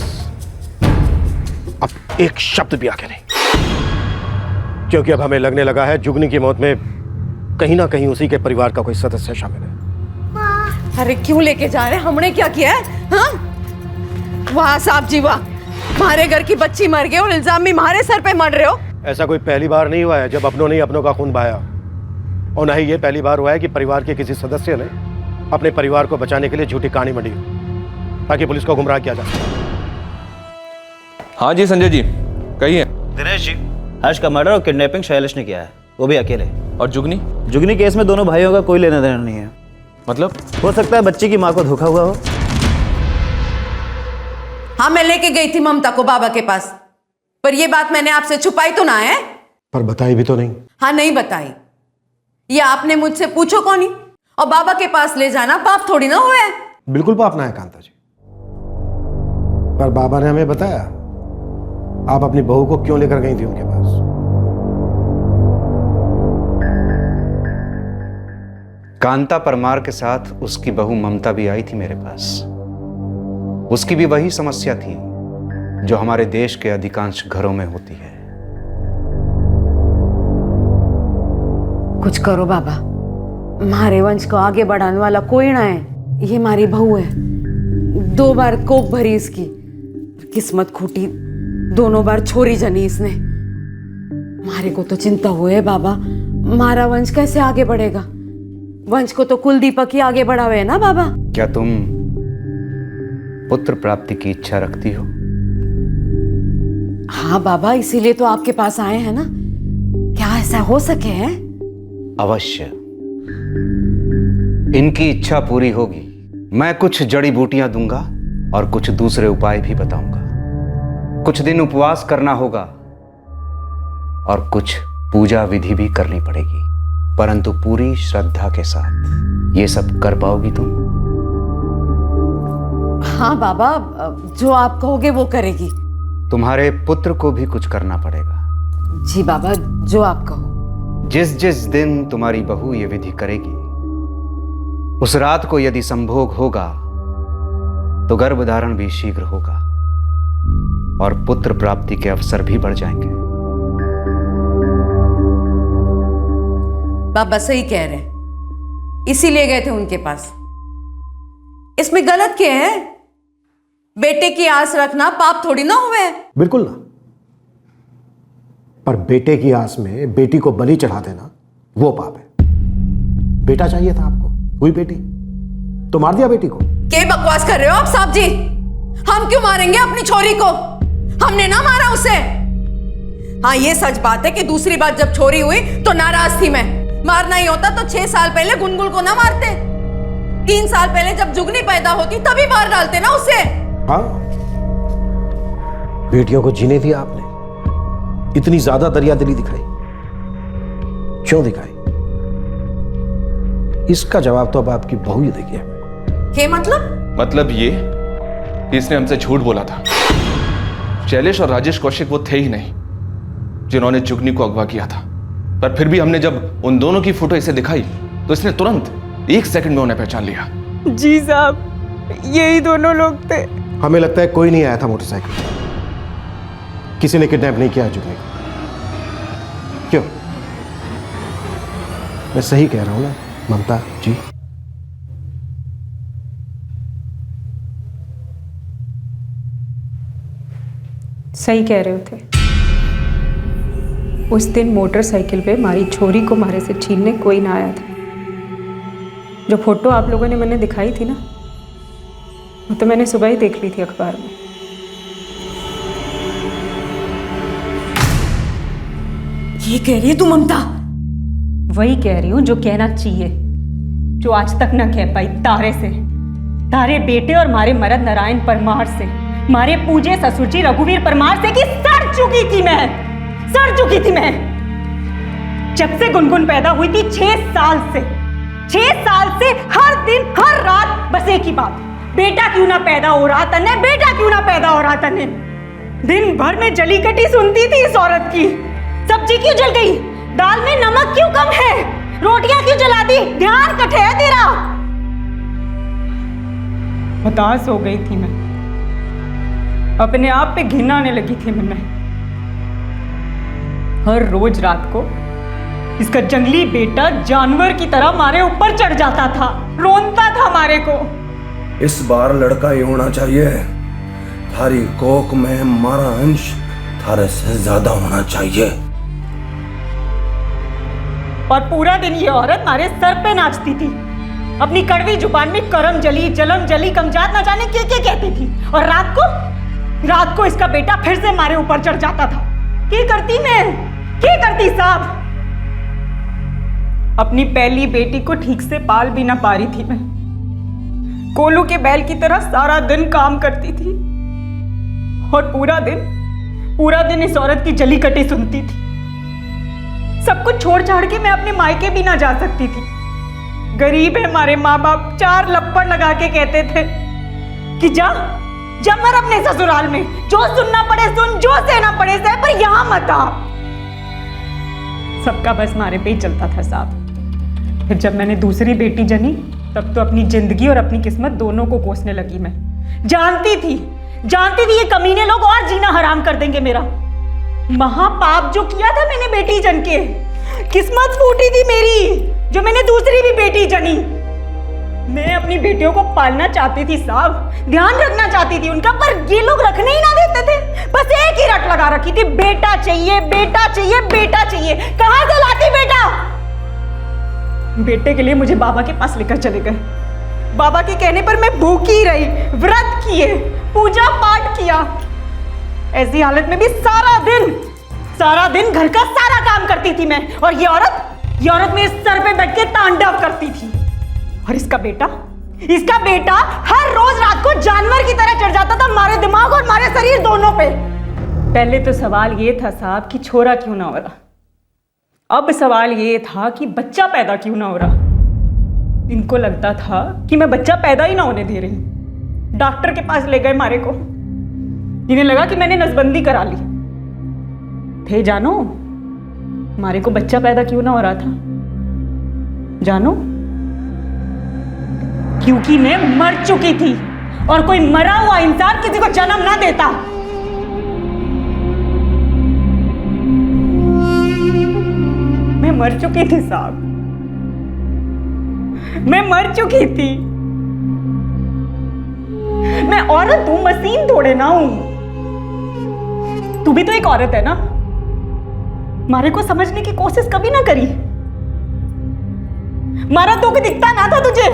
अब एक शब्द भी आगे नहीं। क्योंकि अब हमें लगने लगा है जुगनी की मौत में कहीं ना कहीं उसी के परिवार का कोई सदस्य शामिल है।
अरे क्यों लेके जा रहे हैं? हमने क्या किया है? हाँ? वाह साहब जी वाह, हमारे घर की बच्ची मर गई और इल्जाम भी हमारे सर पे मर रहे हो।
ऐसा कोई पहली बार नहीं हुआ है जब अपनों ने अपनों का खून बहाया, और न ही ये पहली बार हुआ है कि परिवार के किसी सदस्य ने अपने परिवार को बचाने के लिए झूठी कहानी मंडी ताकि पुलिस को गुमराह किया जा सके।
हाँ जी संजय जी, कहिए।
दिनेश जी, हर्ष का मर्डर और किडनैपिंग शैलेश ने किया है, वो भी अकेले।
और जुगनी?
जुगनी केस में दोनों भाइयों का कोई लेना देना नहीं है।
मतलब?
हो सकता है बच्ची की माँ को धोखा हुआ हो।
हाँ, मैं लेके गई थी ममता को बाबा के पास, पर ये बात मैंने आपसे छुपाई तो ना है।
पर बताई भी तो नहीं।
हाँ, नहीं बताई। ये आपने मुझसे पूछो कौन ही, और बाबा के पास ले जाना पाप थोड़ी ना हुआ है।
बिल्कुल पाप ना है कांता जी, पर बाबा ने हमें बताया आप अपनी बहू को क्यों लेकर गई थी उनके पास।
कांता परमार के साथ उसकी बहू ममता भी आई थी मेरे पास। उसकी भी वही समस्या थी जो हमारे देश के अधिकांश घरों में होती है।
कुछ करो बाबा, हमारे वंश को आगे बढ़ाने वाला कोई ना है। ये हमारी बहू है, 2 बार कोप भरी इसकी, किस्मत खूटी, दोनों बार छोरी जनी इसने। हमारे को तो चिंता हुए है बाबा, हमारा वंश कैसे आगे बढ़ेगा। वंश को तो कुल दीपक ही आगे बढ़ावे है ना बाबा।
क्या तुम पुत्र प्राप्ति की इच्छा रखती हो?
हाँ बाबा, इसीलिए तो आपके पास आए हैं ना। क्या ऐसा हो सके है?
अवश्य, इनकी इच्छा पूरी होगी। मैं कुछ जड़ी बूटियां दूंगा और कुछ दूसरे उपाय भी बताऊंगा। कुछ दिन उपवास करना होगा और कुछ पूजा विधि भी करनी पड़ेगी, परंतु पूरी श्रद्धा के साथ। ये सब कर पाओगी तुम?
हाँ बाबा, जो आप कहोगे वो करेगी।
तुम्हारे पुत्र को भी कुछ करना पड़ेगा।
जी बाबा, जो आप कहो।
जिस जिस दिन तुम्हारी बहू ये विधि करेगी, उस रात को यदि संभोग होगा तो गर्भधारण भी शीघ्र होगा और पुत्र प्राप्ति के अवसर भी बढ़ जाएंगे।
बाबा सही कह रहे हैं, इसीलिए गए थे उनके पास। इसमें गलत क्या है? बेटे की आस रखना पाप थोड़ी ना हुए।
बिल्कुल ना, पर बेटे की आस में बेटी को बलि चढ़ा देना वो पाप है। बेटा चाहिए था आपको, हुई बेटी तो मार दिया बेटी को।
क्या बकवास कर रहे हो आप साहब जी? हम क्यों मारेंगे अपनी छोरी को? हमने ना मारा उसे। हाँ, ये सच बात है कि दूसरी बार जब छोरी हुई तो नाराज थी मैं। मारना ही होता तो 6 साल पहले गुनगुन को ना मारते। 3 साल पहले जब जुगनी पैदा होती तभी मार डालते ना उसे।
हाँ, बेटियों को जीने दिया आपने, इतनी ज्यादा दरियादिली दिखाई, क्यों दिखाई? इसका जवाब तो अब आपकी बहू ही देगी।
क्या मतलब?
मतलब ये कि इसने हमसे झूठ बोला था। शैलेश और राजेश कौशिक वो थे ही नहीं जिन्होंने जुगनी को अगवा किया था। पर फिर भी हमने जब उन दोनों की फोटो इसे दिखाई तो इसने तुरंत 1 सेकंड में उन्हें पहचान लिया।
जी साहब, यही दोनों लोग थे।
हमें लगता है कोई नहीं आया था मोटरसाइकिल, किसी ने किडनैप नहीं किया जुगनी को। क्यों? मैं सही कह रहा हूं ना ममता जी?
सही कह रहे थे। उस दिन मोटरसाइकिल पे हमारी छोरी को मारे से छीनने कोई ना आया था। जो फोटो आप लोगों ने मैंने दिखाई थी ना, वो तो मैंने सुबह ही देख ली थी अखबार में।
ये कह रही है तू ममता?
वही कह रही हूँ जो कहना चाहिए, जो आज तक ना कह पाई। तारे से, तारे बेटे और मारे मरद नारायण परमार से, मारे पूजे ससुर जी रघुवीर परमार से कि सड़ चुकी थी मैं। सड़ चुकी थी मैं जब से गुनगुन पैदा हुई थी। 6 साल से, 6 साल से हर दिन हर रात बस एक ही बात, बेटा क्यों ना पैदा हो रहा तन्ने, बेटा क्यों ना पैदा हो रहा तन्ने। दिन भर में जली कटी सुनती थी इस औरत की। सब्जी क्यों जल गई, दाल में नमक क्यों कम है, रोटियां क्यों जला दी, ध्यान कटे है तेरा। हताश हो गई थी मैं, अपने आप पे घिन आने लगी थी मैं। हर रोज रात को इसका जंगली बेटा जानवर की तरह हमारे ऊपर चढ़ जाता था, रोनता था हमारे को।
इस बार लड़का ही होना चाहिए। थारी कोख में हमारा अंश थारे से ज्यादा होना चाहिए।
और पूरा दिन ये औरत हमारे सर पे नाचती थी, अपनी कड़वी जुबान में करम जली, जलम जली, कमजात ना जाने क्या क्या कहती थी। और रात को इसका बेटा फिर से हमारे ऊपर चढ़ जाता था। क्या करती साहब? अपनी पहली बेटी को ठीक से पाल भी ना पा रही थी मैं। कोलू के बैल की तरह सारा दिन काम करती थी और पूरा दिन इस औरत की जली कटी सुनती थी। सब कुछ छोड़ छाड़ के मैं अपने मायके भी ना जा सकती थी। गरीब है हमारे माँ बाप, 4 लप्पड़ लगा के कहते थे कि जा मर अपने ससुराल में, जो सुनना पड़े सुन, जो सहना पड़े सह, पर यहां मत आ। सबका बस मारे पे ही चलता था साहब। फिर जब मैंने दूसरी बेटी जनी तब तो अपनी जिंदगी और अपनी किस्मत दोनों को कोसने लगी। मैं जानती थी ये कमीने लोग और जीना हराम कर देंगे मेरा। महापाप जो किया था मैंने बेटी जन के, किस्मत फूटी थी मेरी जो मैंने दूसरी भी बेटी जनी। मैं अपनी बेटियों को पालना चाहती थी साहब, ध्यान रखना चाहती थी उनका, पर ये लोग रखने ही ना देते थे। बस एक ही रट लगा रखी थी, बेटा चाहिए, बेटा चाहिए, बेटा चाहिए। कहां से लाती बेटा? बेटे के लिए मुझे बाबा के पास लेकर चले गए। बाबा के कहने पर मैं भूखी रही, व्रत किए, पूजा पाठ किया। ऐसी हालत में भी सारा दिन घर का सारा काम करती थी मैं। और ये औरत मेरे सर पे बैठ के तांडव करती थी। और इसका बेटा हर रोज रात को जानवर की तरह चढ़ जाता था हमारे दिमाग और हमारे शरीर दोनों पे। पहले तो सवाल ये था साहब कि छोरा क्यों ना हो रहा, अब सवाल ये था कि बच्चा पैदा क्यों ना हो रहा। इनको लगता था कि मैं बच्चा पैदा ही ना होने दे रही। डॉक्टर के पास ले गए मारे को, इन्हें लगा कि मैंने नसबंदी करा ली। थे जानो मारे को बच्चा पैदा क्यों ना हो रहा था? जानो, क्योंकि मैं मर चुकी थी और कोई मरा हुआ इंसान किसी को जन्म ना देता। मैं मर चुकी थी साहब, मैं मर चुकी थी। मैं औरत हूं, मशीन थोड़े ना हूं। तू भी तो एक औरत है ना? मारे को समझने की कोशिश कभी ना करी। मारा तो कि दिखता ना था तुझे।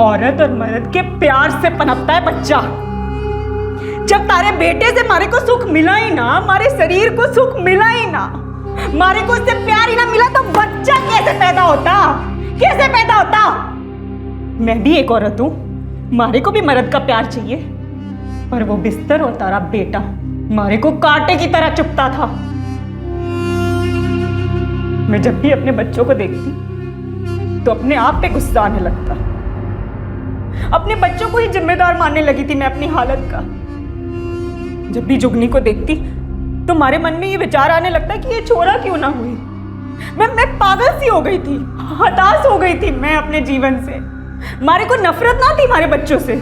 औरत और मर्द के प्यार से पनपता है बच्चा। जब तारे बेटे से मारे को सुख मिला ही ना, हमारे शरीर को सुख मिला ही ना, मारे को उससे प्यार ही ना मिला, तो बच्चा कैसे पैदा होता? कैसे पैदा होता? मैं भी एक औरत हूं, मारे को भी मर्द का प्यार चाहिए, पर वो बिस्तर और तारा बेटा मारे को कांटे की तरह चुभता था। मैं जब भी अपने बच्चों को देखती तो अपने आप पे गुस्सा आने लगता। अपने बच्चों को ही जिम्मेदार मानने लगी थी मैं अपनी हालत का। जब भी जुगनी को देखती तो हमारे मन में ये विचार आने लगता कि ये छोरा क्यों ना हुई। मैं पागल सी हो गई थी, हताश हो गई थी मैं अपने जीवन से। मारे को नफरत ना थी हमारे बच्चों से,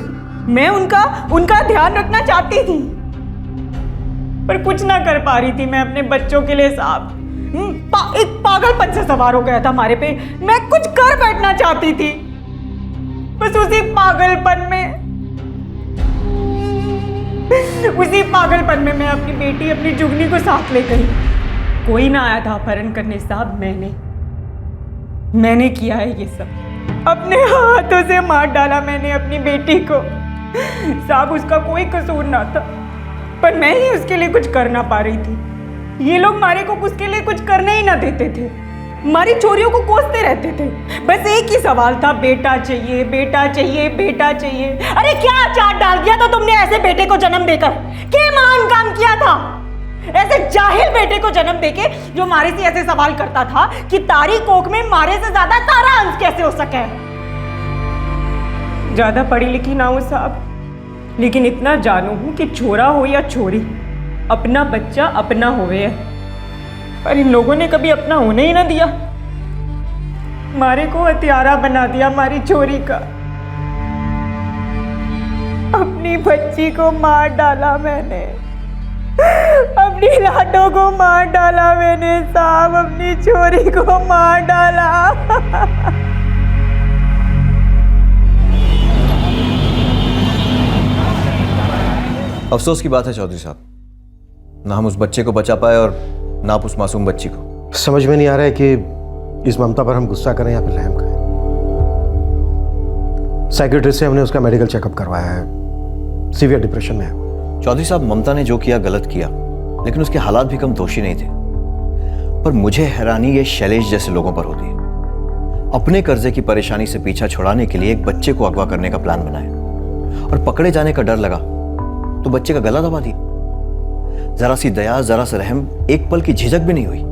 मैं उनका ध्यान रखना चाहती थी, पर कुछ ना कर पा रही थी मैं अपने बच्चों के लिए साहब। एक पागलपन से सवार हो गया था हमारे पे। मैं कुछ कर बैठना चाहती थी, बस उसी पागलपन में मैं अपनी बेटी, अपनी जुगनी को साथ ले गई। कोई ना आया था अपहरण करने साहब, मैंने किया है ये सब। अपने हाथों से मार डाला मैंने अपनी बेटी को साहब। उसका कोई कसूर ना था, पर मैं ही उसके लिए कुछ कर ना पा रही थी। ये लोग मारे को उसके लिए कुछ करने ही ना देते थे, हमारी छोरियों को कोसते रहते थे। बस एक ही सवाल था, बेटा चाहिए, बेटा चाहिए, बेटा चाहिए। अरे क्या चाट डाल दिया था तुमने ऐसे बेटे को जन्म देकर? क्या महान काम किया था ऐसे जाहिल बेटे को जन्म देके, जो मारे से ऐसे सवाल करता था कि तारी कोख में मारे से ज्यादा तारा अंश कैसे हो सके। ज्यादा पढ़ी लिखी ना हो साहब, लेकिन इतना जानू हूं कि छोरा हो या छोरी, अपना बच्चा अपना होवे है। पर इन लोगों ने कभी अपना होने ही ना दिया, मारे को हत्यारा बना दिया हमारी छोरी का। अपनी बच्ची को मार डाला मैंने, अपनी लाडो को मार डाला मैंने साहब, अपनी छोरी को मार डाला।
अफसोस की बात है चौधरी साहब, ना हम उस बच्चे को बचा पाए और ना आप उस मासूम बच्ची को।
समझ में नहीं आ रहा है कि इस ममता पर हम गुस्सा करें या फिर रहम करें। साइकेट्रिस्ट से हमने उसका मेडिकल चेकअप करवाया है, सीवियर डिप्रेशन में है।
चौधरी साहब, ममता ने जो किया गलत किया, लेकिन उसके हालात भी कम दोषी नहीं थे। पर मुझे हैरानी ये शैलेश जैसे लोगों पर होती है। अपने कर्जे की परेशानी से पीछा छुड़ाने के लिए एक बच्चे को अगवा करने का प्लान बनाया और पकड़े जाने का डर लगा तो बच्चे का गला दबा दिया। जरा सी दया, जरा सा रहम, एक पल की झिझक भी नहीं हुई।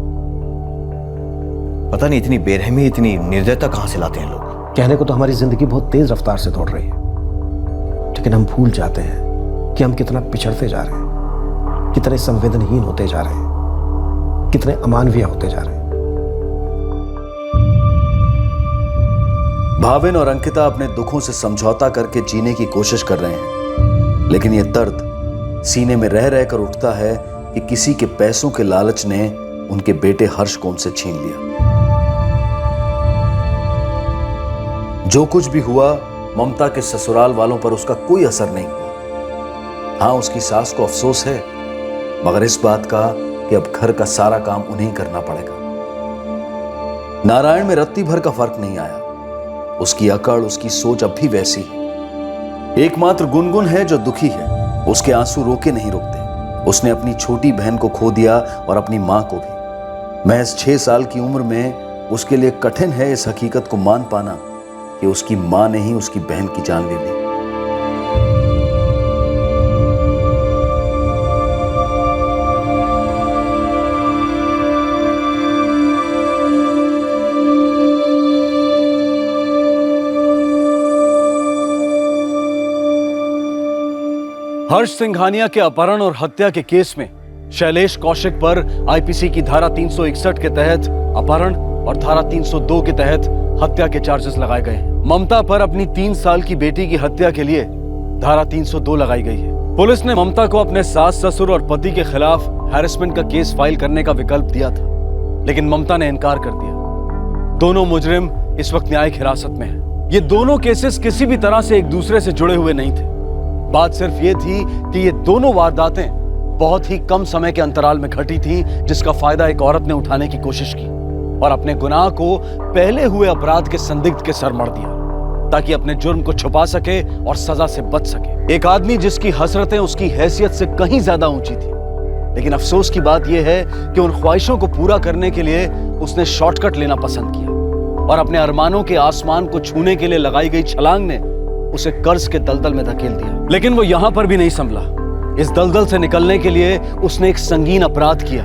पता नहीं इतनी बेरहमी, इतनी निर्दयता कहां से लाते हैं लोग।
कहने को तो हमारी जिंदगी बहुत तेज रफ्तार से दौड़ रही है, लेकिन हम भूल जाते हैं कि हम कितना पिछड़ते जा रहे हैं, कितने संवेदनहीन होते जा रहे हैं, कितने अमानवीय होते जा रहे हैं।
भाविन और अंकिता अपने दुखों से समझौता करके जीने की कोशिश कर रहे हैं, लेकिन यह दर्द सीने में रह रहकर उठता है कि किसी के पैसों के लालच ने उनके बेटे हर्ष को उनसे छीन लिया। जो कुछ भी हुआ, ममता के ससुराल वालों पर उसका कोई असर नहीं हुआ। हां, उसकी सास को अफसोस है, मगर इस बात का कि अब घर का सारा काम उन्हें करना पड़ेगा। नारायण में रत्ती भर का फर्क नहीं आया। उसकी अकड़, उसकी सोच अब भी वैसी है। एकमात्र गुनगुन है जो दुखी है। उसके आंसू रोके नहीं रुकते। उसने अपनी छोटी बहन को खो दिया और अपनी मां को भी। महज 6 साल की उम्र में उसके लिए कठिन है इस हकीकत को मान पाना कि उसकी मां ने ही उसकी बहन की जान ले ली।
हर्ष सिंघानिया के अपहरण और हत्या के केस में शैलेश कौशिक पर आईपीसी की धारा 361 के तहत अपहरण और धारा 302 के तहत हत्या के चार्जेस लगाए गए हैं। ममता पर अपनी 3 साल की बेटी की हत्या के लिए धारा 302 लगाई गई है। पुलिस ने ममता को अपने सास, ससुर और पति के खिलाफ हैरेसमेंट का केस फाइल करने का विकल्प दिया था, लेकिन ममता ने इनकार कर दिया। दोनों मुजरिम इस वक्त न्यायिक हिरासत में हैं। ये दोनों केसेस किसी भी तरह से एक दूसरे से जुड़े हुए नहीं थे। बात सिर्फ ये थी कि ये दोनों वारदातें बहुत ही कम समय के अंतराल में घटी थी, जिसका फायदा एक औरत ने उठाने की कोशिश की और अपने गुनाह को पहले हुए अपराध के संदिग्ध के सर मढ़ दिया, ताकि अपने जुर्म को छुपा सके और सजा से बच सके। एक आदमी जिसकी हसरतें उसकी हैसियत से कहीं ज्यादा ऊंची थी, लेकिन अफसोस की बात यह है कि उन ख्वाहिशों को पूरा करने के लिए उसने शॉर्टकट लेना पसंद किया और अपने अरमानों के आसमान को छूने के लिए लगाई गई छलांग ने उसे कर्ज के दलदल में धकेल दिया। लेकिन वो यहां पर भी नहीं संभला। इस दलदल से निकलने के लिए उसने एक संगीन अपराध किया,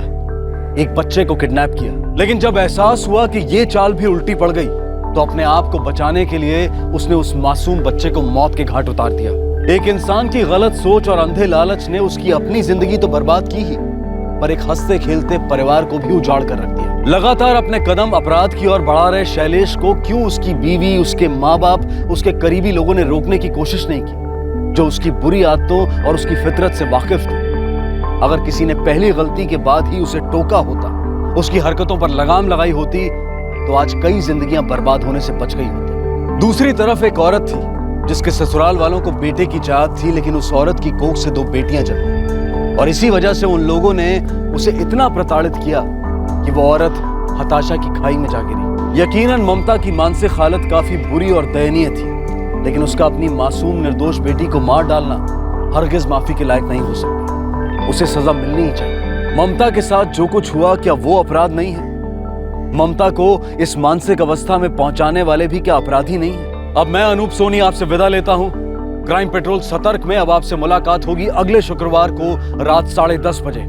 एक बच्चे को किडनैप किया। लेकिन जब एहसास हुआ कि ये चाल भी उल्टी पड़ गई, तो अपने आप को बचाने के लिए उसने उस मासूम बच्चे को मौत के घाट उतार दिया। एक इंसान की गलत सोच और अंधे लालच ने उसकी अपनी जिंदगी तो बर्बाद की ही, पर एक हंसते खेलते परिवार को भी उजाड़ कर रख दिया। लगातार अपने कदम अपराध की ओर बढ़ा रहे शैलेश को क्यों उसकी बीवी, उसके माँ बाप, उसके करीबी लोगों ने रोकने की कोशिश नहीं की, जो उसकी बुरी आदतों और उसकी फितरत से वाकिफ थे। अगर किसी ने पहली गलती के बाद ही उसे टोका होता, उसकी हरकतों पर लगाम लगाई होती, तो आज कई जिंदगियां बर्बाद होने से बच गई होती। दूसरी तरफ एक औरत थी जिसके ससुराल वालों को बेटे की चाहत थी, लेकिन उस औरत की कोख से 2 बेटियां जन्मी और इसी वजह से उन लोगों ने उसे इतना प्रताड़ित किया कि वो औरत हताशा की खाई में जा गिरी। यकीनन ममता की मानसिक हालत काफी बुरी और दयनीय थी, लेकिन उसका अपनी मासूम निर्दोष बेटी को मार डालना हरगिज माफी के लायक नहीं हो सकता। उसे सजा मिलनी ही चाहिए। ममता के साथ जो कुछ हुआ, क्या वो अपराध नहीं है? ममता को इस मानसिक अवस्था में पहुंचाने वाले भी क्या अपराधी नहीं है? अब मैं अनूप सोनी आपसे विदा लेता हूं। क्राइम पेट्रोल सतर्क में अब आपसे मुलाकात होगी अगले शुक्रवार को रात 10:30 बजे।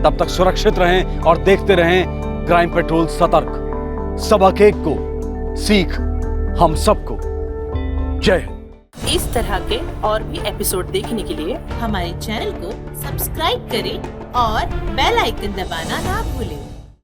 तब तक सुरक्षित रहें और देखते रहें क्राइम पेट्रोल सतर्क। सबक एक को, सीख हम सबको। जय हिंद।
इस तरह के और भी एपिसोड देखने के लिए हमारे चैनल को सब्सक्राइब करें और बेल आइकन दबाना ना भूलें।